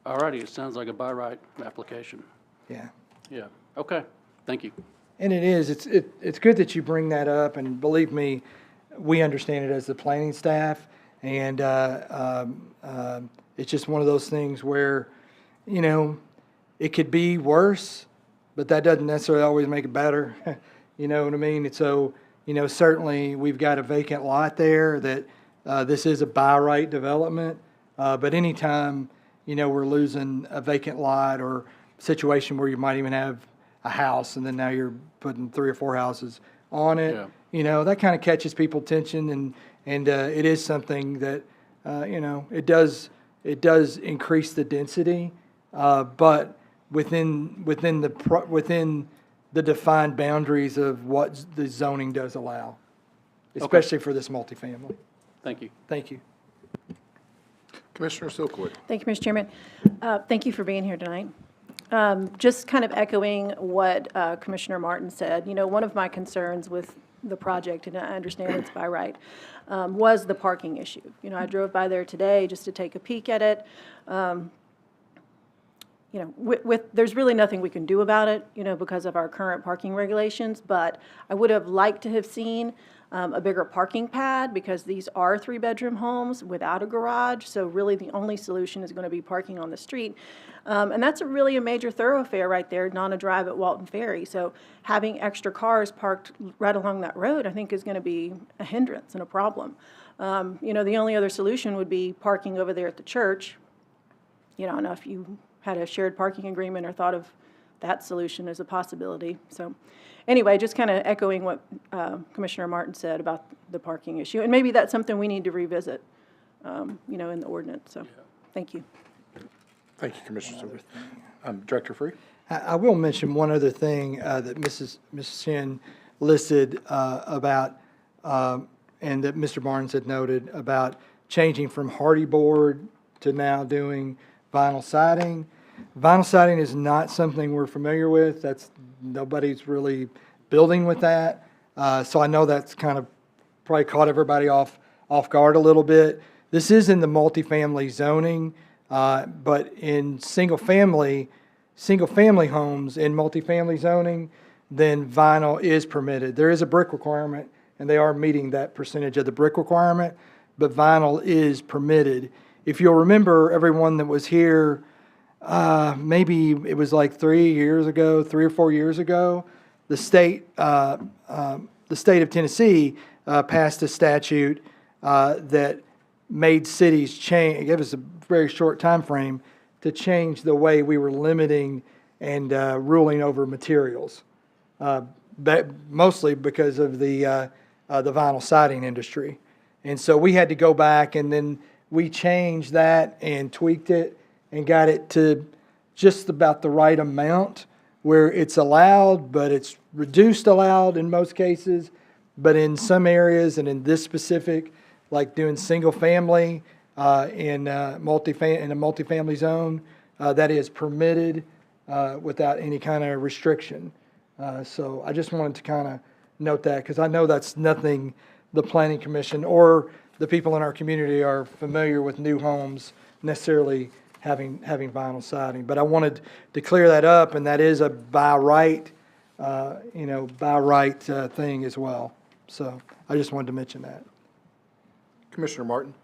All righty, it sounds like a by right application. Yeah. Yeah, okay, thank you. And it is. It's good that you bring that up, and believe me, we understand it as the planning staff, and it's just one of those things where, it could be worse, but that doesn't necessarily always make it better. You know what I mean? And so, certainly we've got a vacant lot there that this is a by right development, but anytime, we're losing a vacant lot or situation where you might even have a house and then now you're putting 3 or 4 houses on it, that kind of catches people's attention, and it is something that, it does it does increase the density, but within the defined boundaries of what the zoning does allow, especially for this multifamily. Thank you. Thank you. Commissioner Silkwood. Thank you, Mr. Chairman. Thank you for being here tonight. Just kind of echoing what Commissioner Martin said, one of my concerns with the project, and I understand it's by right, was the parking issue. I drove by there today just to take a peek at it. There's really nothing we can do about it, because of our current parking regulations, but I would have liked to have seen a bigger parking pad, because these are 3-bedroom homes without a garage, so really the only solution is going to be parking on the street. And that's really a major thoroughfare right there, Nana Drive at Walton Ferry. So having extra cars parked right along that road, I think, is going to be a hindrance and a problem. The only other solution would be parking over there at the church. I don't know if you had a shared parking agreement or thought of that solution as a possibility. So anyway, just kind of echoing what Commissioner Martin said about the parking issue. And maybe that's something we need to revisit, in the ordinance. So thank you. Thank you, Commissioner Silkwood. Director Free? I will mention one other thing that Mrs. Shin listed about, and that Mr. Barnes had noted about changing from hardy board to now doing vinyl siding. Vinyl siding is not something we're familiar with. Nobody's really building with that. So I know that's kind of probably caught everybody off guard a little bit. This is in the multifamily zoning, but in single-family homes in multifamily zoning, then vinyl is permitted. There is a brick requirement, and they are meeting that percentage of the brick requirement, but vinyl is permitted. If you'll remember, everyone that was here, maybe it was like 3 or 4 years ago, the state of Tennessee passed a statute that made cities change. It gave us a very short time frame to change the way we were limiting and ruling over materials, mostly because of the vinyl siding industry. And so we had to go back, and then we changed that and tweaked it and got it to just about the right amount where it's allowed, but it's reduced allowed in most cases. But in some areas, and in this specific, like doing single family in a multifamily zone, that is permitted without any kind of restriction. So I just wanted to kind of note that, because I know that's nothing the Planning Commission or the people in our community are familiar with new homes necessarily having vinyl siding. But I wanted to clear that up, and that is a by right thing as well. So I just wanted to mention that. Commissioner Martin?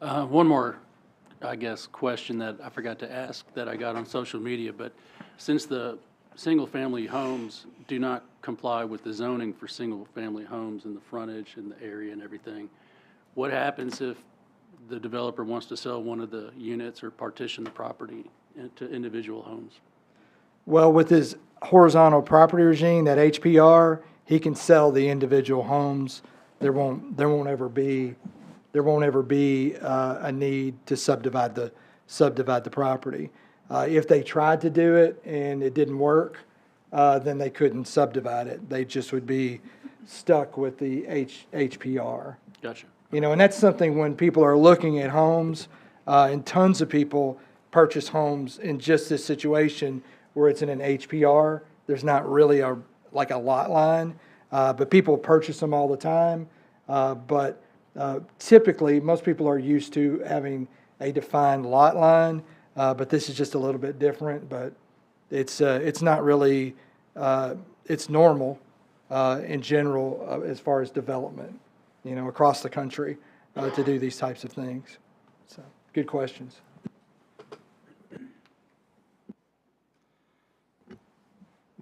One more, I guess, question that I forgot to ask that I got on social media, but since the single-family homes do not comply with the zoning for single-family homes and the frontage and the area and everything, what happens if the developer wants to sell one of the units or partition the property into individual homes? Well, with his horizontal property regime, that HPR, he can sell the individual homes. There won't ever be a need to subdivide the property. If they tried to do it and it didn't work, then they couldn't subdivide it. They just would be stuck with the HPR. Gotcha. And that's something when people are looking at homes, and tons of people purchase homes in just this situation where it's in an HPR. There's not really a lot line, but people purchase them all the time. But typically, most people are used to having a defined lot line, but this is just a little bit different. But it's not really, it's normal in general as far as development, across the country to do these types of things. So, good questions.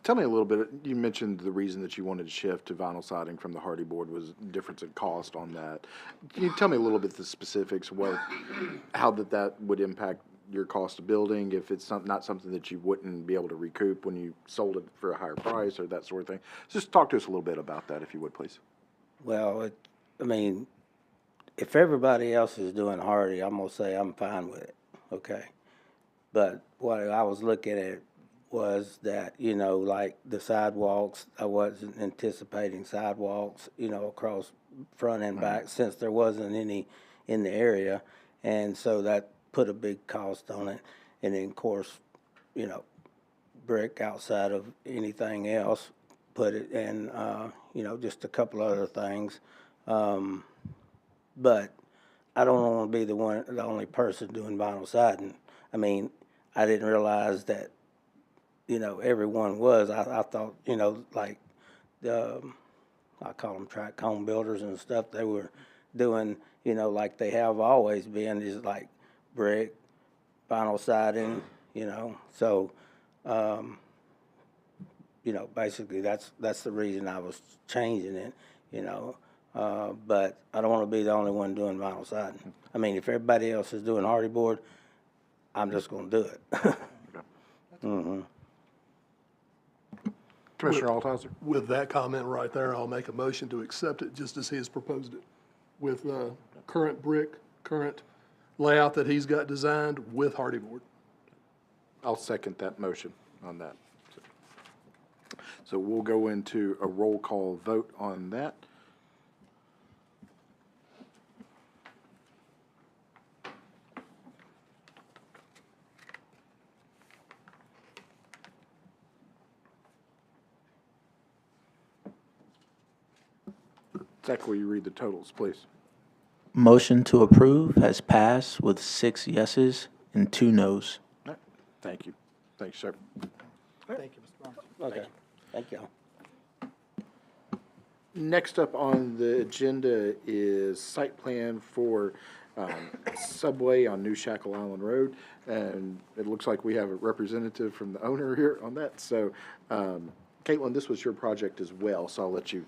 Tell me a little bit, you mentioned the reason that you wanted to shift to vinyl siding from the hardy board was difference in cost on that. Can you tell me a little bit the specifics, how that would impact your cost of building, if it's not something that you wouldn't be able to recoup when you sold it for a higher price or that sort of thing? Just talk to us a little bit about that, if you would, please. Well, if everybody else is doing hardy, I'm gonna say I'm fine with it, okay? But what I was looking at was that, you know, like the sidewalks, I wasn't anticipating sidewalks, you know, across front and back, since there wasn't any in the area. And so that put a big cost on it. And then, of course, you know, brick outside of anything else, put it in, you know, just a couple other things. But I don't want to be the only person doing vinyl siding. I mean, I didn't realize that, you know, everyone was. I thought, you know, like I call them track home builders and stuff, they were doing, you know, like they have always been, is like brick, vinyl siding, you know. So, you know, basically that's the reason I was changing it, you know. But I don't want to be the only one doing vinyl siding. I mean, if everybody else is doing hardy board, I'm just going to do it. Mm-hmm. Commissioner Altizer? With that comment right there, I'll make a motion to accept it just as he has proposed it, with current brick, current layout that he's got designed with hardy board. I'll second that motion on that. So we'll go into a roll call vote on that. Zach, will you read the totals, please? Motion to approve has passed with 6 yeses and 2 nos. All right. Thank you. Thanks, sir. Thank you, Mr. Barnes. Okay, thank you. Next up on the agenda is site plan for Subway on New Shackle Island Road. And it looks like we have a representative from the owner here on that. So, Caitlin, this was your project as well, so I'll let you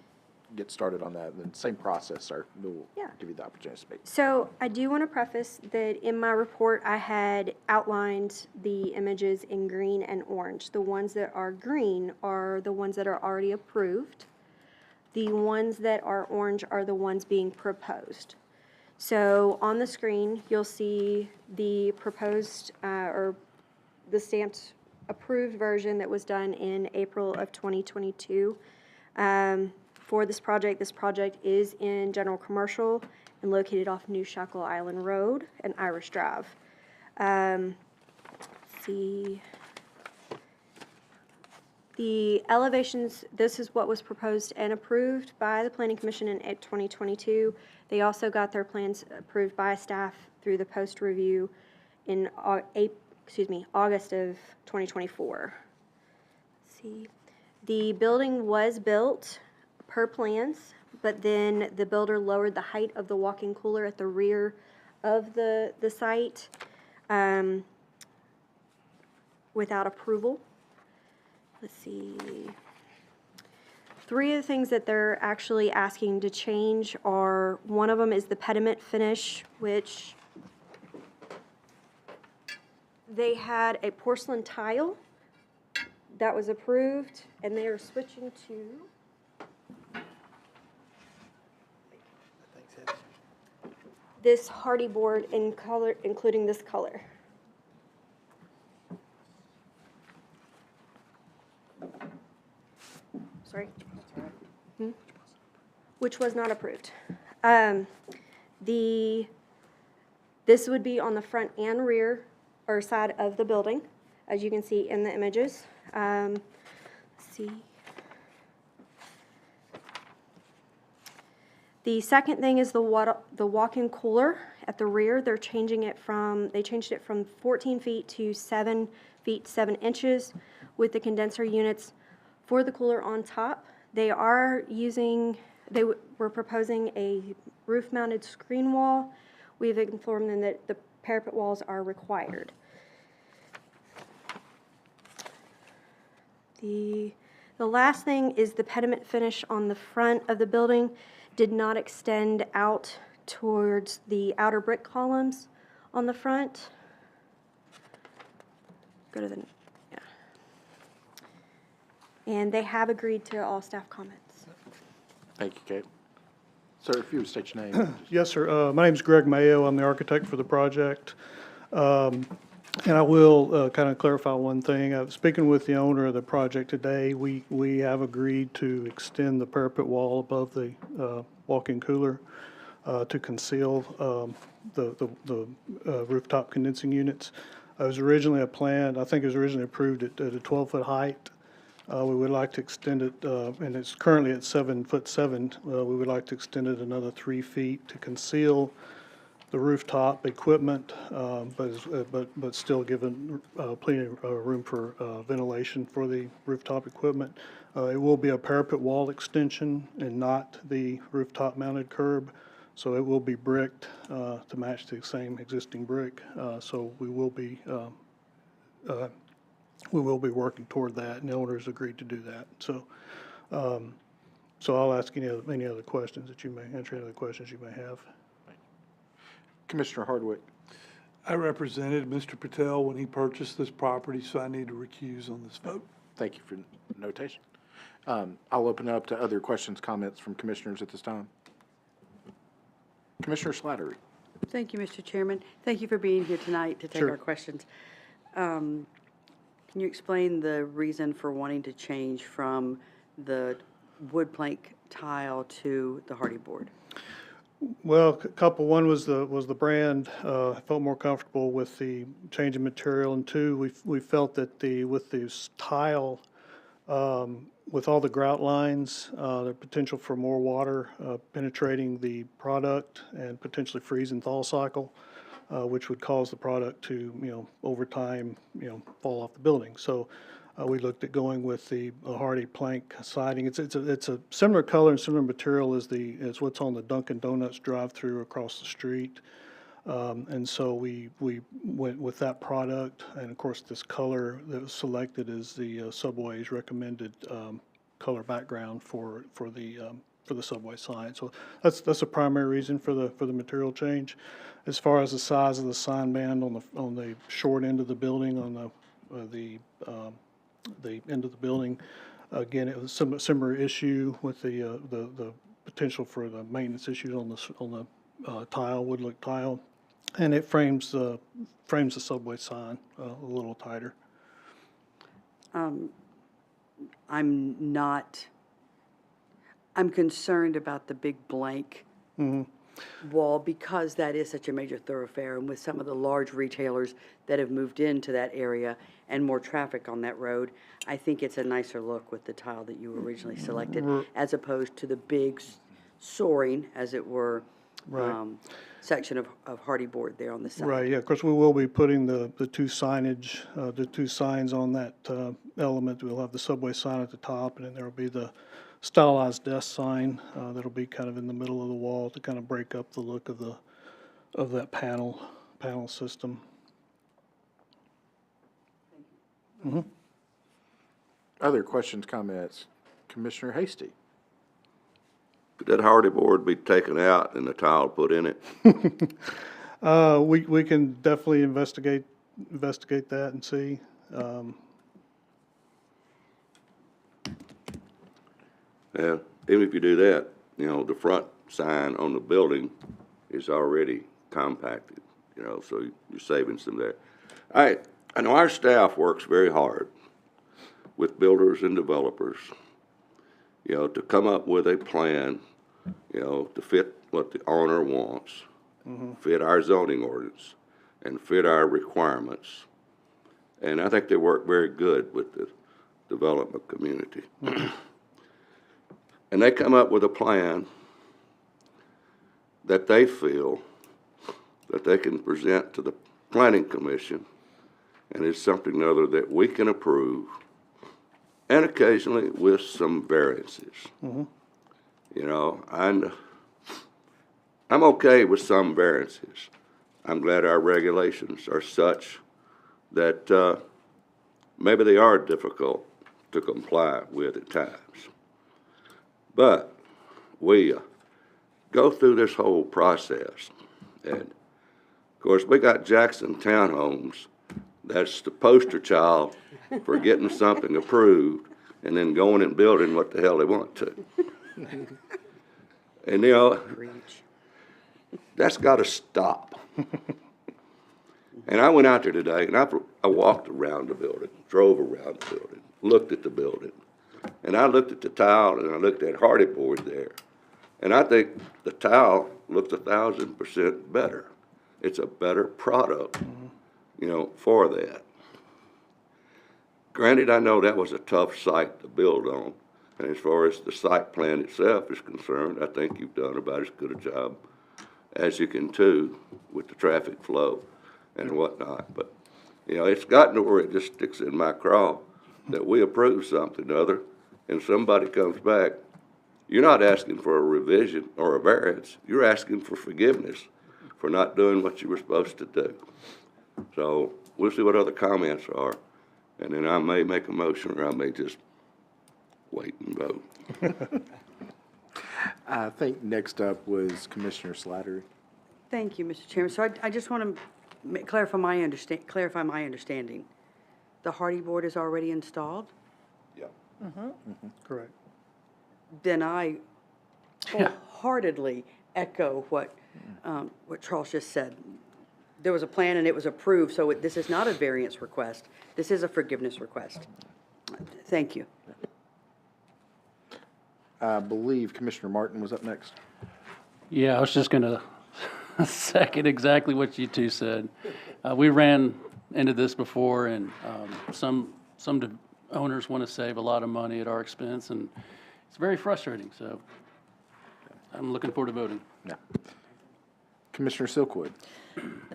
get started on that. And then same process, sir. We'll Yeah. give you the opportunity to speak. So I do want to preface that in my report, I had outlined the images in green and orange. The ones that are green are the ones that are already approved. The ones that are orange are the ones being proposed. So on the screen, you'll see the proposed or the stamped approved version that was done in April of 2022. For this project is in general commercial and located off New Shackle Island Road and Irish Drive. Let's see. The elevations, this is what was proposed and approved by the Planning Commission in 2022. They also got their plans approved by staff through the post review in August of 2024. Let's see. The building was built per plans, but then the builder lowered the height of the walk-in cooler at the rear of the site without approval. Let's see. 3 of the things that they're actually asking to change are, one of them is the pediment finish, which they had a porcelain tile that was approved, and they are switching to this hardy board in color, including this color. Sorry? Which was not approved. This would be on the front and rear or side of the building, as you can see in the images. Let's see. The second thing is the walk-in cooler at the rear. They changed it from 14 feet to 7 feet 7 inches with the condenser units for the cooler on top. They were proposing a roof-mounted screen wall. We've informed them that the parapet walls are required. The last thing is the pediment finish on the front of the building did not extend out towards the outer brick columns on the front. Go to the, yeah. And they have agreed to all staff comments. Thank you, Kate. Sir, if you would state your name. Yes, sir. My name's Greg Mayo. I'm the architect for the project. And I will kind of clarify one thing. Speaking with the owner of the project today, we have agreed to extend the parapet wall above the walk-in cooler to conceal the rooftop condensing units. It was originally a plan, I think it was originally approved at a 12-foot height. We would like to extend it, and it's currently at 7'7". We would like to extend it another 3 feet to conceal the rooftop equipment, but still giving plenty of room for ventilation for the rooftop equipment. It will be a parapet wall extension and not the rooftop mounted curb. So it will be bricked to match the same existing brick. So we will be working toward that, and the owners agreed to do that. So, so I'll ask any other questions that you may answer any other questions you may have. Commissioner Hardwick. I represented Mr. Patel when he purchased this property, so I need to recuse on this vote. Thank you for notation. I'll open it up to other questions, comments from commissioners at this time. Commissioner Slattery. Thank you, Mr. Chairman. Thank you for being here tonight to take Sure. our questions. Can you explain the reason for wanting to change from the wood plank tile to the hardy board? Well, couple, one was the brand. I felt more comfortable with the change in material, and two, we felt that with this tile, with all the grout lines, the potential for more water penetrating the product and potentially freeze and thaw cycle, which would cause the product to, over time, fall off the building. So we looked at going with the hardy plank siding. It's a similar color and similar material as what's on the Dunkin' Donuts drive-through across the street. And so we went with that product, and of course this color that was selected is the Subway's recommended color background for the Subway sign. So that's a primary reason for the material change. As far as the size of the sign band on the short end of the building, on the end of the building, again, it was a similar issue with the potential for the maintenance issues on the tile, wood look tile. And it frames the Subway sign a little tighter. I'm concerned about the big blank wall because that is such a major thoroughfare, and with some of the large retailers that have moved into that area and more traffic on that road, I think it's a nicer look with the tile that you originally selected as opposed to the big soaring, as it were, section of hardy board there on the side. Right, yeah, of course, we will be putting the two signage, the two signs on that element. We'll have the Subway sign at the top, and then there will be the stylized desk sign that'll be kind of in the middle of the wall to kind of break up the look of that panel system. Other questions, comments? Commissioner Hasty. Could that hardy board be taken out and the tile put in it? We can definitely investigate that and see. Yeah, even if you do that, the front sign on the building is already compacted, so you're saving some there. I know our staff works very hard with builders and developers, to come up with a plan, to fit what the owner wants, fit our zoning ordinance, and fit our requirements. And I think they work very good with the development community. And they come up with a plan that they feel that they can present to the Planning Commission, and it's something or other that we can approve, and occasionally with some variances. I'm okay with some variances. I'm glad our regulations are such that maybe they are difficult to comply with at times. But we go through this whole process, and of course we got Jackson Townhomes that's the poster child for getting something approved and then going and building what the hell they want to. And, that's got to stop. And I went out there today, and I walked around the building, drove around the building, looked at the building. And I looked at the tile, and I looked at hardy board there. And I think the tile looks 1,000% better. It's a better product, for that. Granted, I know that was a tough site to build on. And as far as the site plan itself is concerned, I think you've done about as good a job as you can too with the traffic flow and whatnot. But, it's gotten to where it just sticks in my craw that we approve something other and somebody comes back. You're not asking for a revision or a variance. You're asking for forgiveness for not doing what you were supposed to do. So we'll see what other comments are. And then I may make a motion or I may just wait and vote. I think next up was Commissioner Slattery. Thank you, Mr. Chairman. So I just want to clarify my understanding. The hardy board is already installed? Yeah. Correct. Then I wholeheartedly echo what Charles just said. There was a plan and it was approved, so this is not a variance request. This is a forgiveness request. Thank you. I believe Commissioner Martin was up next. Yeah, I was just going to second exactly what you two said. We ran into this before, and some owners want to save a lot of money at our expense, and it's very frustrating. So I'm looking forward to voting. Yeah. Commissioner Silkwood.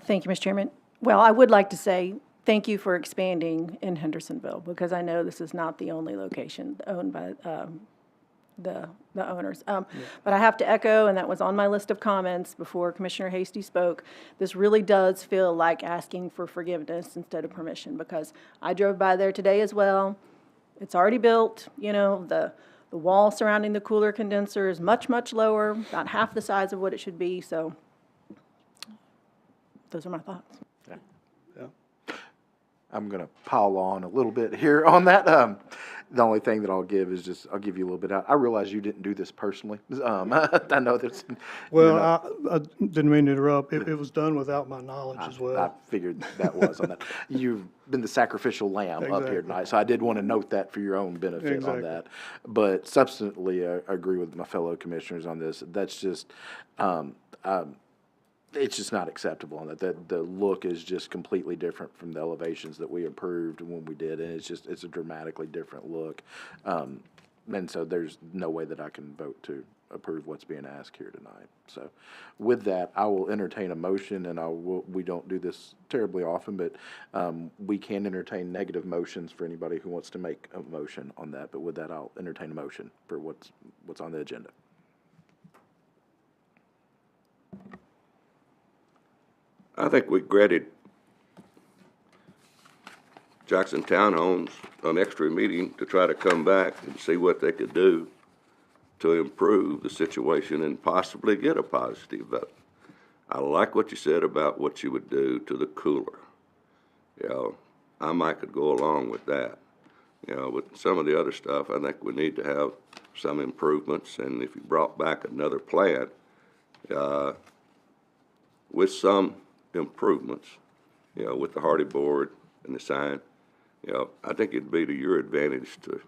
Thank you, Mr. Chairman. Well, I would like to say thank you for expanding in Hendersonville, because I know this is not the only location owned by the owners. But I have to echo, and that was on my list of comments before Commissioner Hasty spoke, this really does feel like asking for forgiveness instead of permission, because I drove by there today as well. It's already built, the wall surrounding the cooler condenser is much, much lower, about half the size of what it should be, so those are my thoughts. I'm going to pile on a little bit here on that. The only thing that I'll give is I'll give you a little bit out. I realize you didn't do this personally. I know that's. Well, I didn't mean to interrupt. It was done without my knowledge as well. I figured that was on that. You've been the sacrificial lamb up here Exactly. tonight, so I did want to note that for your own benefit on Exactly. that. But substantively, I agree with my fellow commissioners on this. That's just, it's just not acceptable, and that the look is just completely different from the elevations that we approved when we did, and it's a dramatically different look. And so there's no way that I can vote to approve what's being asked here tonight. So with that, I will entertain a motion, and we don't do this terribly often, but we can entertain negative motions for anybody who wants to make a motion on that. But with that, I'll entertain a motion for what's on the agenda. I think we granted Jackson Townhomes an extra meeting to try to come back and see what they could do to improve the situation and possibly get a positive vote. I like what you said about what you would do to the cooler. I might could go along with that. With some of the other stuff, I think we need to have some improvements, and if you brought back another plant with some improvements, with the hardy board and the sign, I think it'd be to your advantage to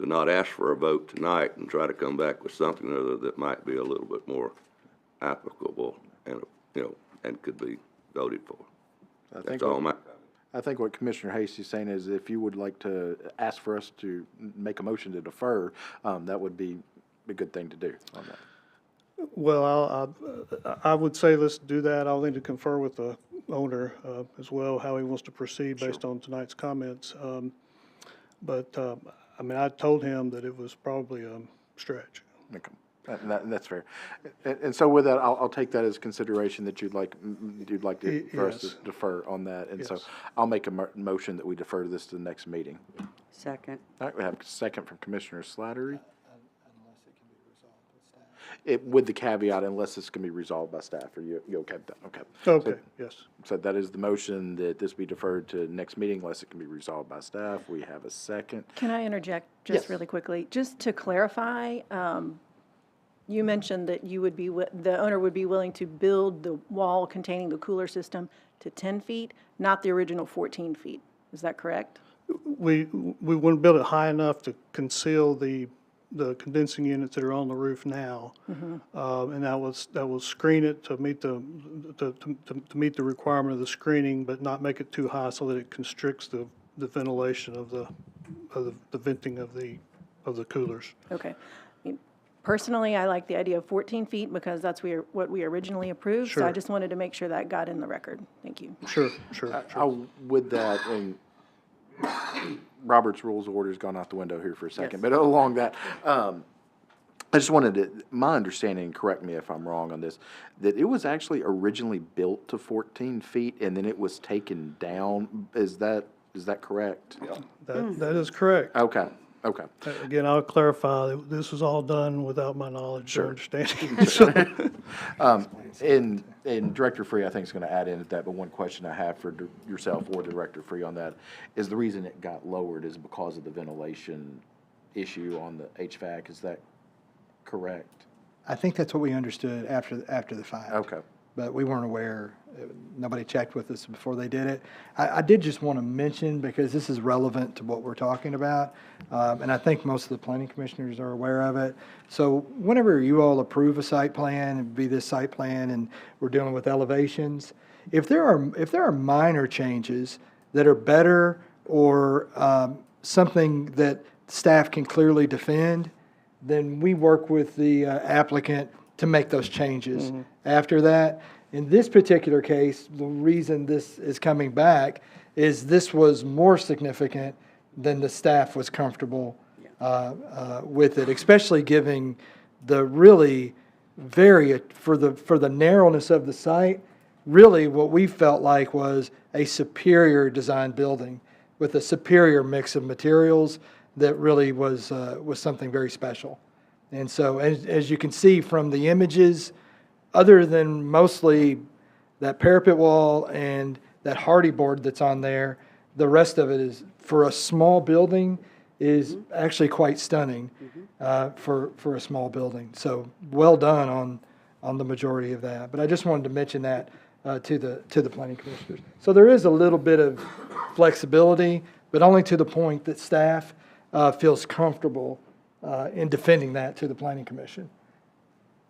not ask for a vote tonight and try to come back with something other that might be a little bit more applicable and, and could be voted for. That's all my. I think what Commissioner Hasty's saying is if you would like to ask for us to make a motion to defer, that would be a good thing to do on that. Well, I would say let's do that. I'll need to confer with the owner as well, how he wants to proceed based on tonight's comments. I told him that it was probably a stretch. Okay. That's fair. And so with that, I'll take that as consideration that you'd like to, for us to Yes. defer on that. And so Yes. I'll make a motion that we defer this to the next meeting. Second. All right, we have a second from Commissioner Slattery. With the caveat, unless this can be resolved by staff. Are you okay with that? Okay. Okay, yes. So that is the motion, that this be deferred to next meeting unless it can be resolved by staff. We have a second. Can I interject Yes. just really quickly? Just to clarify, You mentioned that you would be, the owner would be willing to build the wall containing the cooler system to 10 feet, not the original 14 feet. Is that correct? We want to build it high enough to conceal the condensing units that are on the roof now. And that will screen it to meet to meet the requirement of the screening, but not make it too high so that it constricts the ventilation of the venting of the coolers. Okay. Personally, I like the idea of 14 feet because that's what we originally approved. So I Sure. just wanted to make sure that got in the record. Thank you. Sure. With that, and Robert's Rules of Order's gone out the window here for a second, but along that, I just wanted to, my understanding, correct me if I'm wrong on this, that it was actually originally built to 14 feet and then it was taken down. Is that correct? That is correct. Okay. Again, I'll clarify, that this was all done without my knowledge or understanding. And Director Free, I think, is going to add into that, but one question I have for yourself or Director Free on that is the reason it got lowered is because of the ventilation issue on the HVAC. Is that correct? I think that's what we understood after the fact. Okay. But we weren't aware. Nobody checked with us before they did it. I did just want to mention, because this is relevant to what we're talking about, and I think most of the planning commissioners are aware of it. So whenever you all approve a site plan, it'd be this site plan, and we're dealing with elevations, if there are minor changes that are better or something that staff can clearly defend, then we work with the applicant to make those changes. After that, in this particular case, the reason this is coming back is this was more significant than the staff was comfortable with it, especially giving the really for the narrowness of the site, really what we felt like was a superior design building with a superior mix of materials that really was something very special. And so, as you can see from the images, other than mostly that parapet wall and that hardy board that's on there, the rest of it is, for a small building, is actually quite stunning for a small building. So well done on the majority of that. But I just wanted to mention that to the planning commissioners. So there is a little bit of flexibility, but only to the point that staff feels comfortable in defending that to the planning commission.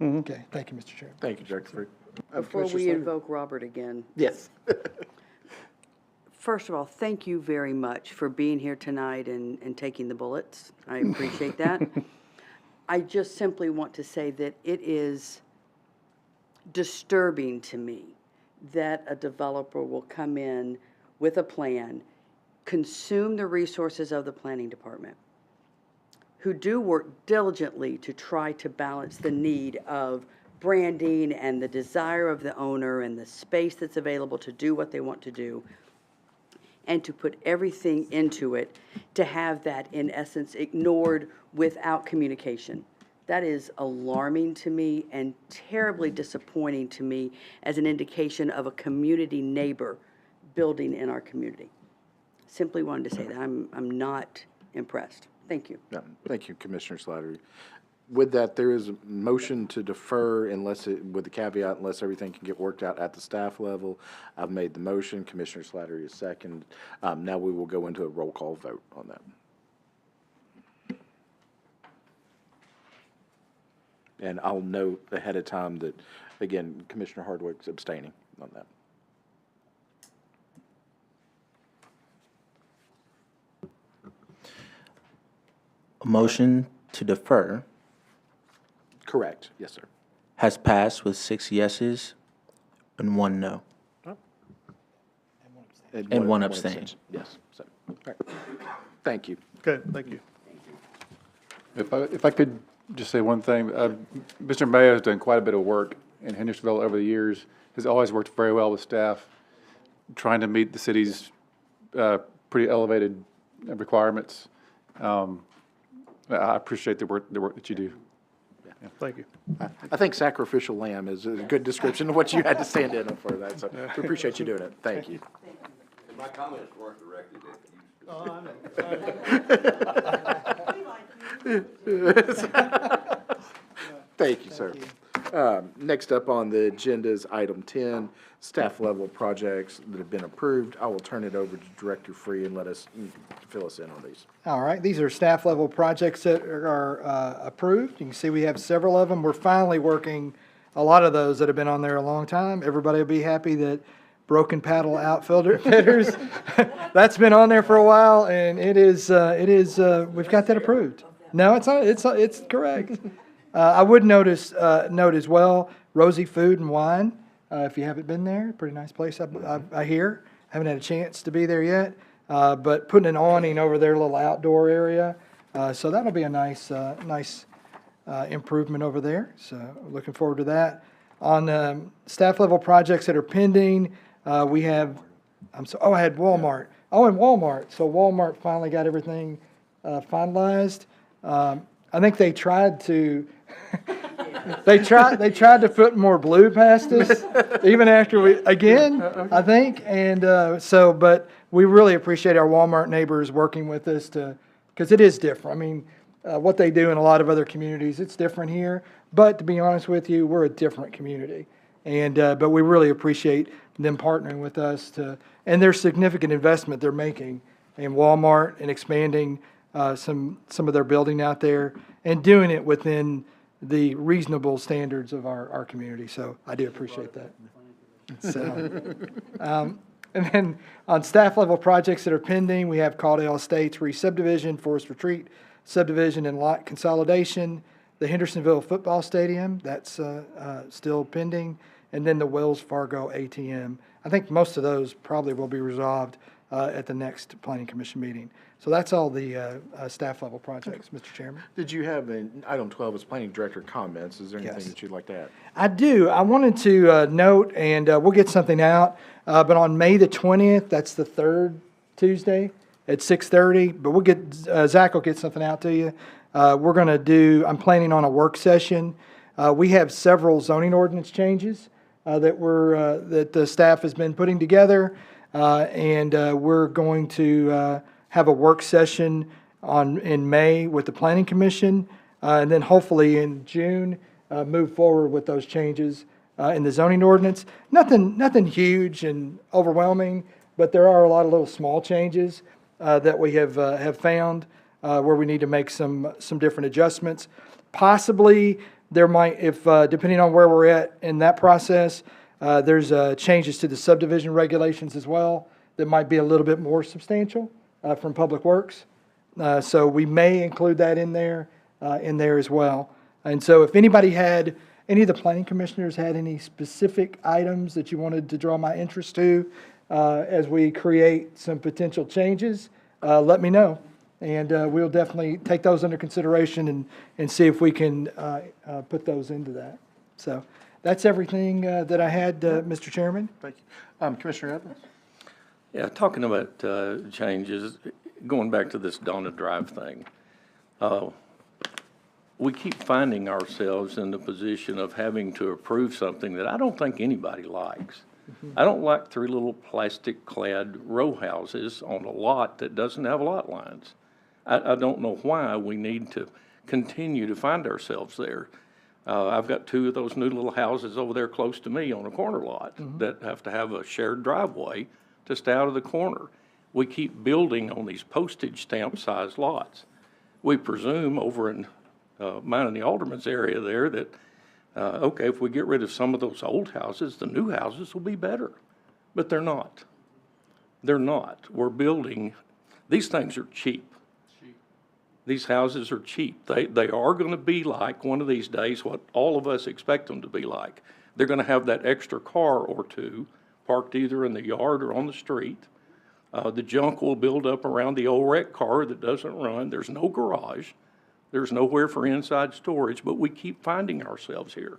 Okay, thank you, Mr. Chairman. Thank you, Director Free. Before we invoke Robert again. Yes. First of all, thank you very much for being here tonight and taking the bullets. I appreciate that. I just simply want to say that it is disturbing to me that a developer will come in with a plan, consume the resources of the planning department, who do work diligently to try to balance the need of branding and the desire of the owner and the space that's available to do what they want to do, and to put everything into it, to have that, in essence, ignored without communication. That is alarming to me and terribly disappointing to me as an indication of a community neighbor building in our community. Simply wanted to say that I'm not impressed. Thank you. Yeah, thank you, Commissioner Slattery. With that, there is a motion to defer with the caveat, unless everything can get worked out at the staff level. I've made the motion. Commissioner Slattery is second. Now we will go into a roll call vote on that. And I'll note ahead of time that, again, Commissioner Hardwick's abstaining on that. A motion to defer Correct. Yes, sir. has passed with 6 yeses and 1 no. And one abstain. Yes. So, all right. Thank you. Okay, thank you. If I could just say one thing, Mr. Mayo has done quite a bit of work in Hendersonville over the years, has always worked very well with staff, trying to meet the city's pretty elevated requirements. I appreciate the work that you do. Thank you. I think sacrificial lamb is a good description of what you had to stand in for that. So we appreciate you doing it. Thank you. My comments weren't directed at you. Thank you, sir. Next up on the agenda is item 10, staff level projects that have been approved. I will turn it over to Director Free and fill us in on these. All right, these are staff level projects that are approved. You can see we have several of them. We're finally working a lot of those that have been on there a long time. Everybody will be happy that broken paddle outfitters, that's been on there for a while, and it is, we've got that approved. No, it's correct. I would note as well, Rosie Food and Wine, if you haven't been there, pretty nice place, I hear. Haven't had a chance to be there yet, but putting an awning over their little outdoor area, so that'll be a nice improvement over there, so looking forward to that. On staff level projects that are pending, we have, I had Walmart. Oh, and Walmart, so Walmart finally got everything finalized. I think they tried to, they tried to put more blue past us, even after I think. And but we really appreciate our Walmart neighbors working with us because it is different. I mean, what they do in a lot of other communities, it's different here. But to be honest with you, we're a different community. And, but we really appreciate them partnering with us and their significant investment they're making in Walmart and expanding some of their building out there and doing it within the reasonable standards of our community. So I do appreciate that. So, and then on staff level projects that are pending, we have Caldwell Estates re-subdivision, Forest Retreat subdivision and lot consolidation, the Hendersonville football stadium, that's still pending, and then the Wells Fargo ATM. I think most of those probably will be resolved at the next Planning Commission meeting. So that's all the staff level projects, Mr. Chairman. Did you have in item 12 as planning director comments? Is there anything Yes. that you'd like to add? I do. I wanted to note, and we'll get something out, but on May the 20th, that's the third Tuesday at 6:30, but we'll get, Zach will get something out to you. We're going to do, I'm planning on a work session. We have several zoning ordinance changes that the staff has been putting together, and we're going to have a work session in May with the Planning Commission, and then hopefully in June, move forward with those changes in the zoning ordinance. Nothing huge and overwhelming, but there are a lot of little small changes that we have found where we need to make some different adjustments. Possibly there might, if depending on where we're at in that process, there's changes to the subdivision regulations as well that might be a little bit more substantial from Public Works. So we may include that in there as well. And so if any of the planning commissioners had any specific items that you wanted to draw my interest to as we create some potential changes, let me know. And we'll definitely take those under consideration and see if we can put those into that. So that's everything that I had, Mr. Chairman. Thank you. Commissioner Evans? Yeah, talking about changes, going back to this Donna Drive thing, we keep finding ourselves in the position of having to approve something that I don't think anybody likes. I don't like 3 little plastic-clad row houses on a lot that doesn't have lot lines. I don't know why we need to continue to find ourselves there. I've got 2 of those new little houses over there close to me on a corner lot that have to have a shared driveway to stay out of the corner. We keep building on these postage stamp size lots. We presume over in mine and the Alderman's area there that, okay, if we get rid of some of those old houses, the new houses will be better. But they're not. They're not. We're building, these things are cheap. These houses are cheap. They are going to be like one of these days what all of us expect them to be like. They're going to have that extra car or 2 parked either in the yard or on the street. The junk will build up around the old wrecked car that doesn't run. There's no garage. There's nowhere for inside storage, but we keep finding ourselves here.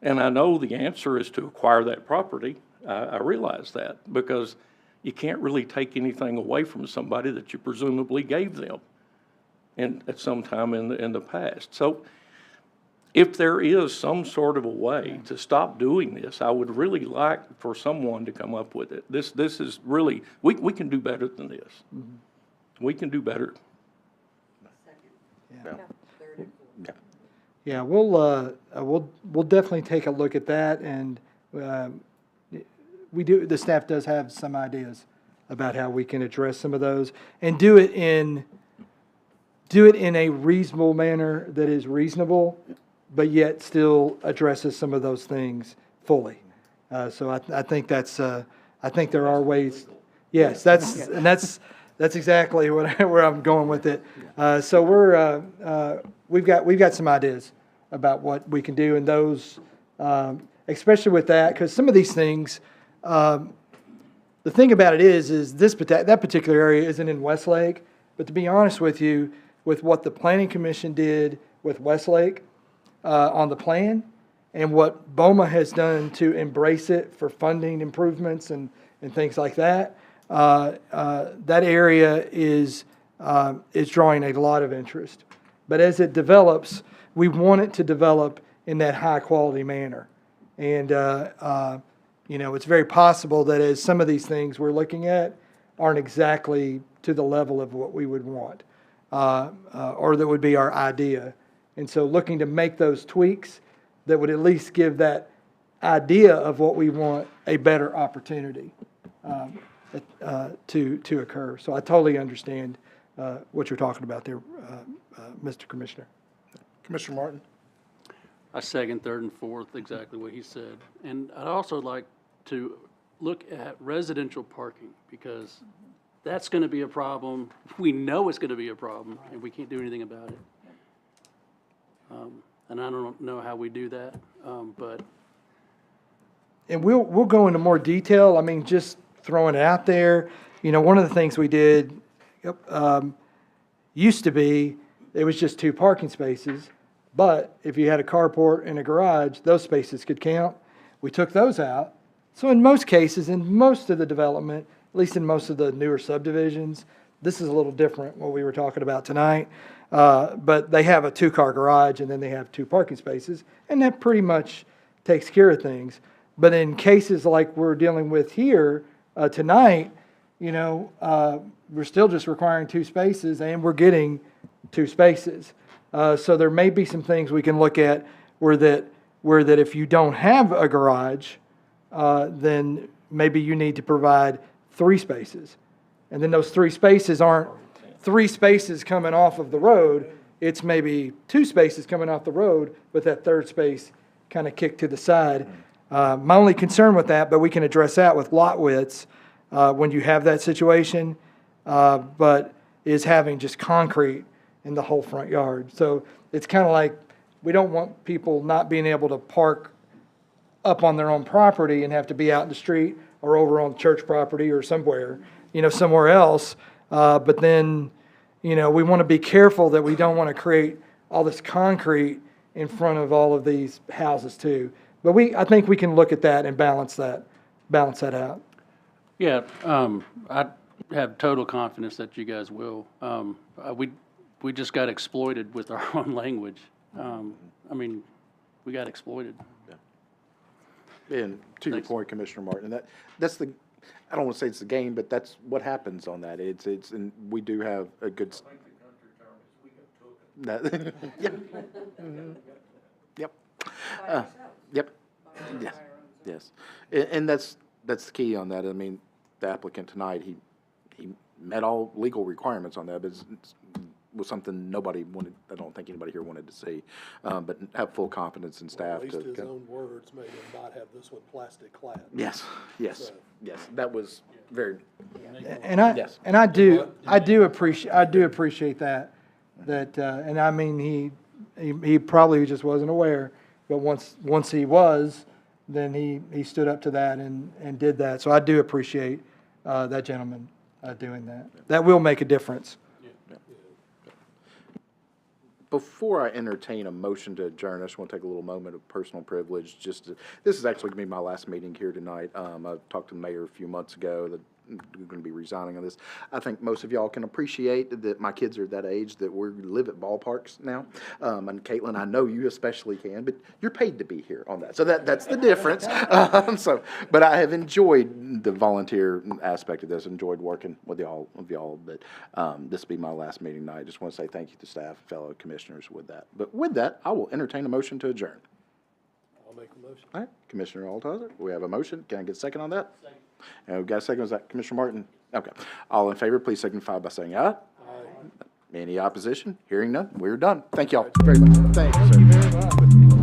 And I know the answer is to acquire that property. I realize that because you can't really take anything away from somebody that you presumably gave them at some time in the past. So if there is some sort of a way to stop doing this, I would really like for someone to come up with it. This is really, we can do better than this. We can do better. Yeah, we'll definitely take a look at that, and the staff does have some ideas about how we can address some of those, and do it in a reasonable manner that is reasonable, but yet still addresses some of those things fully. So I think I think there are ways. Yes, that's exactly where I'm going with it. So we've got some ideas about what we can do, and those, especially with that, because some of these things, the thing about it is that particular area isn't in Westlake, but to be honest with you, with what the Planning Commission did with Westlake on the plan, and what BOMA has done to embrace it for funding improvements and things like that, that area is drawing a lot of interest. But as it develops, we want it to develop in that high-quality manner. And, it's very possible that as some of these things we're looking at aren't exactly to the level of what we would want, or that would be our idea. And so looking to make those tweaks that would at least give that idea of what we want a better opportunity to occur. So I totally understand what you're talking about there, Mr. Commissioner. Commissioner Martin? I second, third, and fourth, exactly what he said. And I'd also like to look at residential parking, because that's going to be a problem. We know it's going to be a problem, and we can't do anything about it. And I don't know how we do that, but. And we'll go into more detail. I mean, just throwing it out there, one of the things we did used to be, it was just 2 parking spaces, but if you had a carport and a garage, those spaces could count. We took those out. So in most cases, in most of the development, at least in most of the newer subdivisions, this is a little different, what we were talking about tonight. But they have a 2-car garage, and then they have 2 parking spaces, and that pretty much takes care of things. But in cases like we're dealing with here tonight, we're still just requiring 2 spaces, and we're getting 2 spaces. So there may be some things we can look at where that if you don't have a garage, then maybe you need to provide 3 spaces. And then those 3 spaces aren't 3 spaces coming off of the road. It's maybe 2 spaces coming off the road, with that 3rd space kind of kicked to the side. My only concern with that, but we can address that with lot widths when you have that situation, but is having just concrete in the whole front yard. So it's kind of like, we don't want people not being able to park up on their own property and have to be out in the street or over on church property or somewhere, somewhere else. But then, we want to be careful that we don't want to create all this concrete in front of all of these houses too. But I think we can look at that and balance that out. Yeah, I have total confidence that you guys will. We just got exploited with our own language. We got exploited. And to your point, Commissioner Martin, that's I don't want to say it's the game, but that's what happens on that. And we do have a good. Yep. Mm-hmm. Yep. Yep. Yes. Yes. And that's the key on that. I mean, the applicant tonight, he met all legal requirements on that, but it was something nobody wanted. I don't think anybody here wanted to see, but have full confidence in staff. At least his own words made him not have this one plastic clad. Yes. Yes. Yes. That was very. And I do appreciate that. And I mean, he probably just wasn't aware, but once he was, then he stood up to that and did that. So I do appreciate that gentleman doing that. That will make a difference. Before I entertain a motion to adjourn, I just want to take a little moment of personal privilege. This is actually going to be my last meeting here tonight. I talked to the mayor a few months ago. The going to be resigning on this. I think most of y'all can appreciate that my kids are at that age that we live at ballparks now. And Caitlin, I know you especially can, but you're paid to be here on that. So that's the difference. But I have enjoyed the volunteer aspect of this, enjoyed working with y'all, but this will be my last meeting tonight. I just want to say thank you to staff, fellow commissioners with that. But with that, I will entertain a motion to adjourn. I'll make a motion. All right, Commissioner Altizer, we have a motion. Can I get a second on that? Second. And we've got a second. Was that Commissioner Martin? Okay. All in favor, please signify by saying aye. Aye. Any opposition? Hearing none, we're done. Thank y'all very much. Thank you, sir.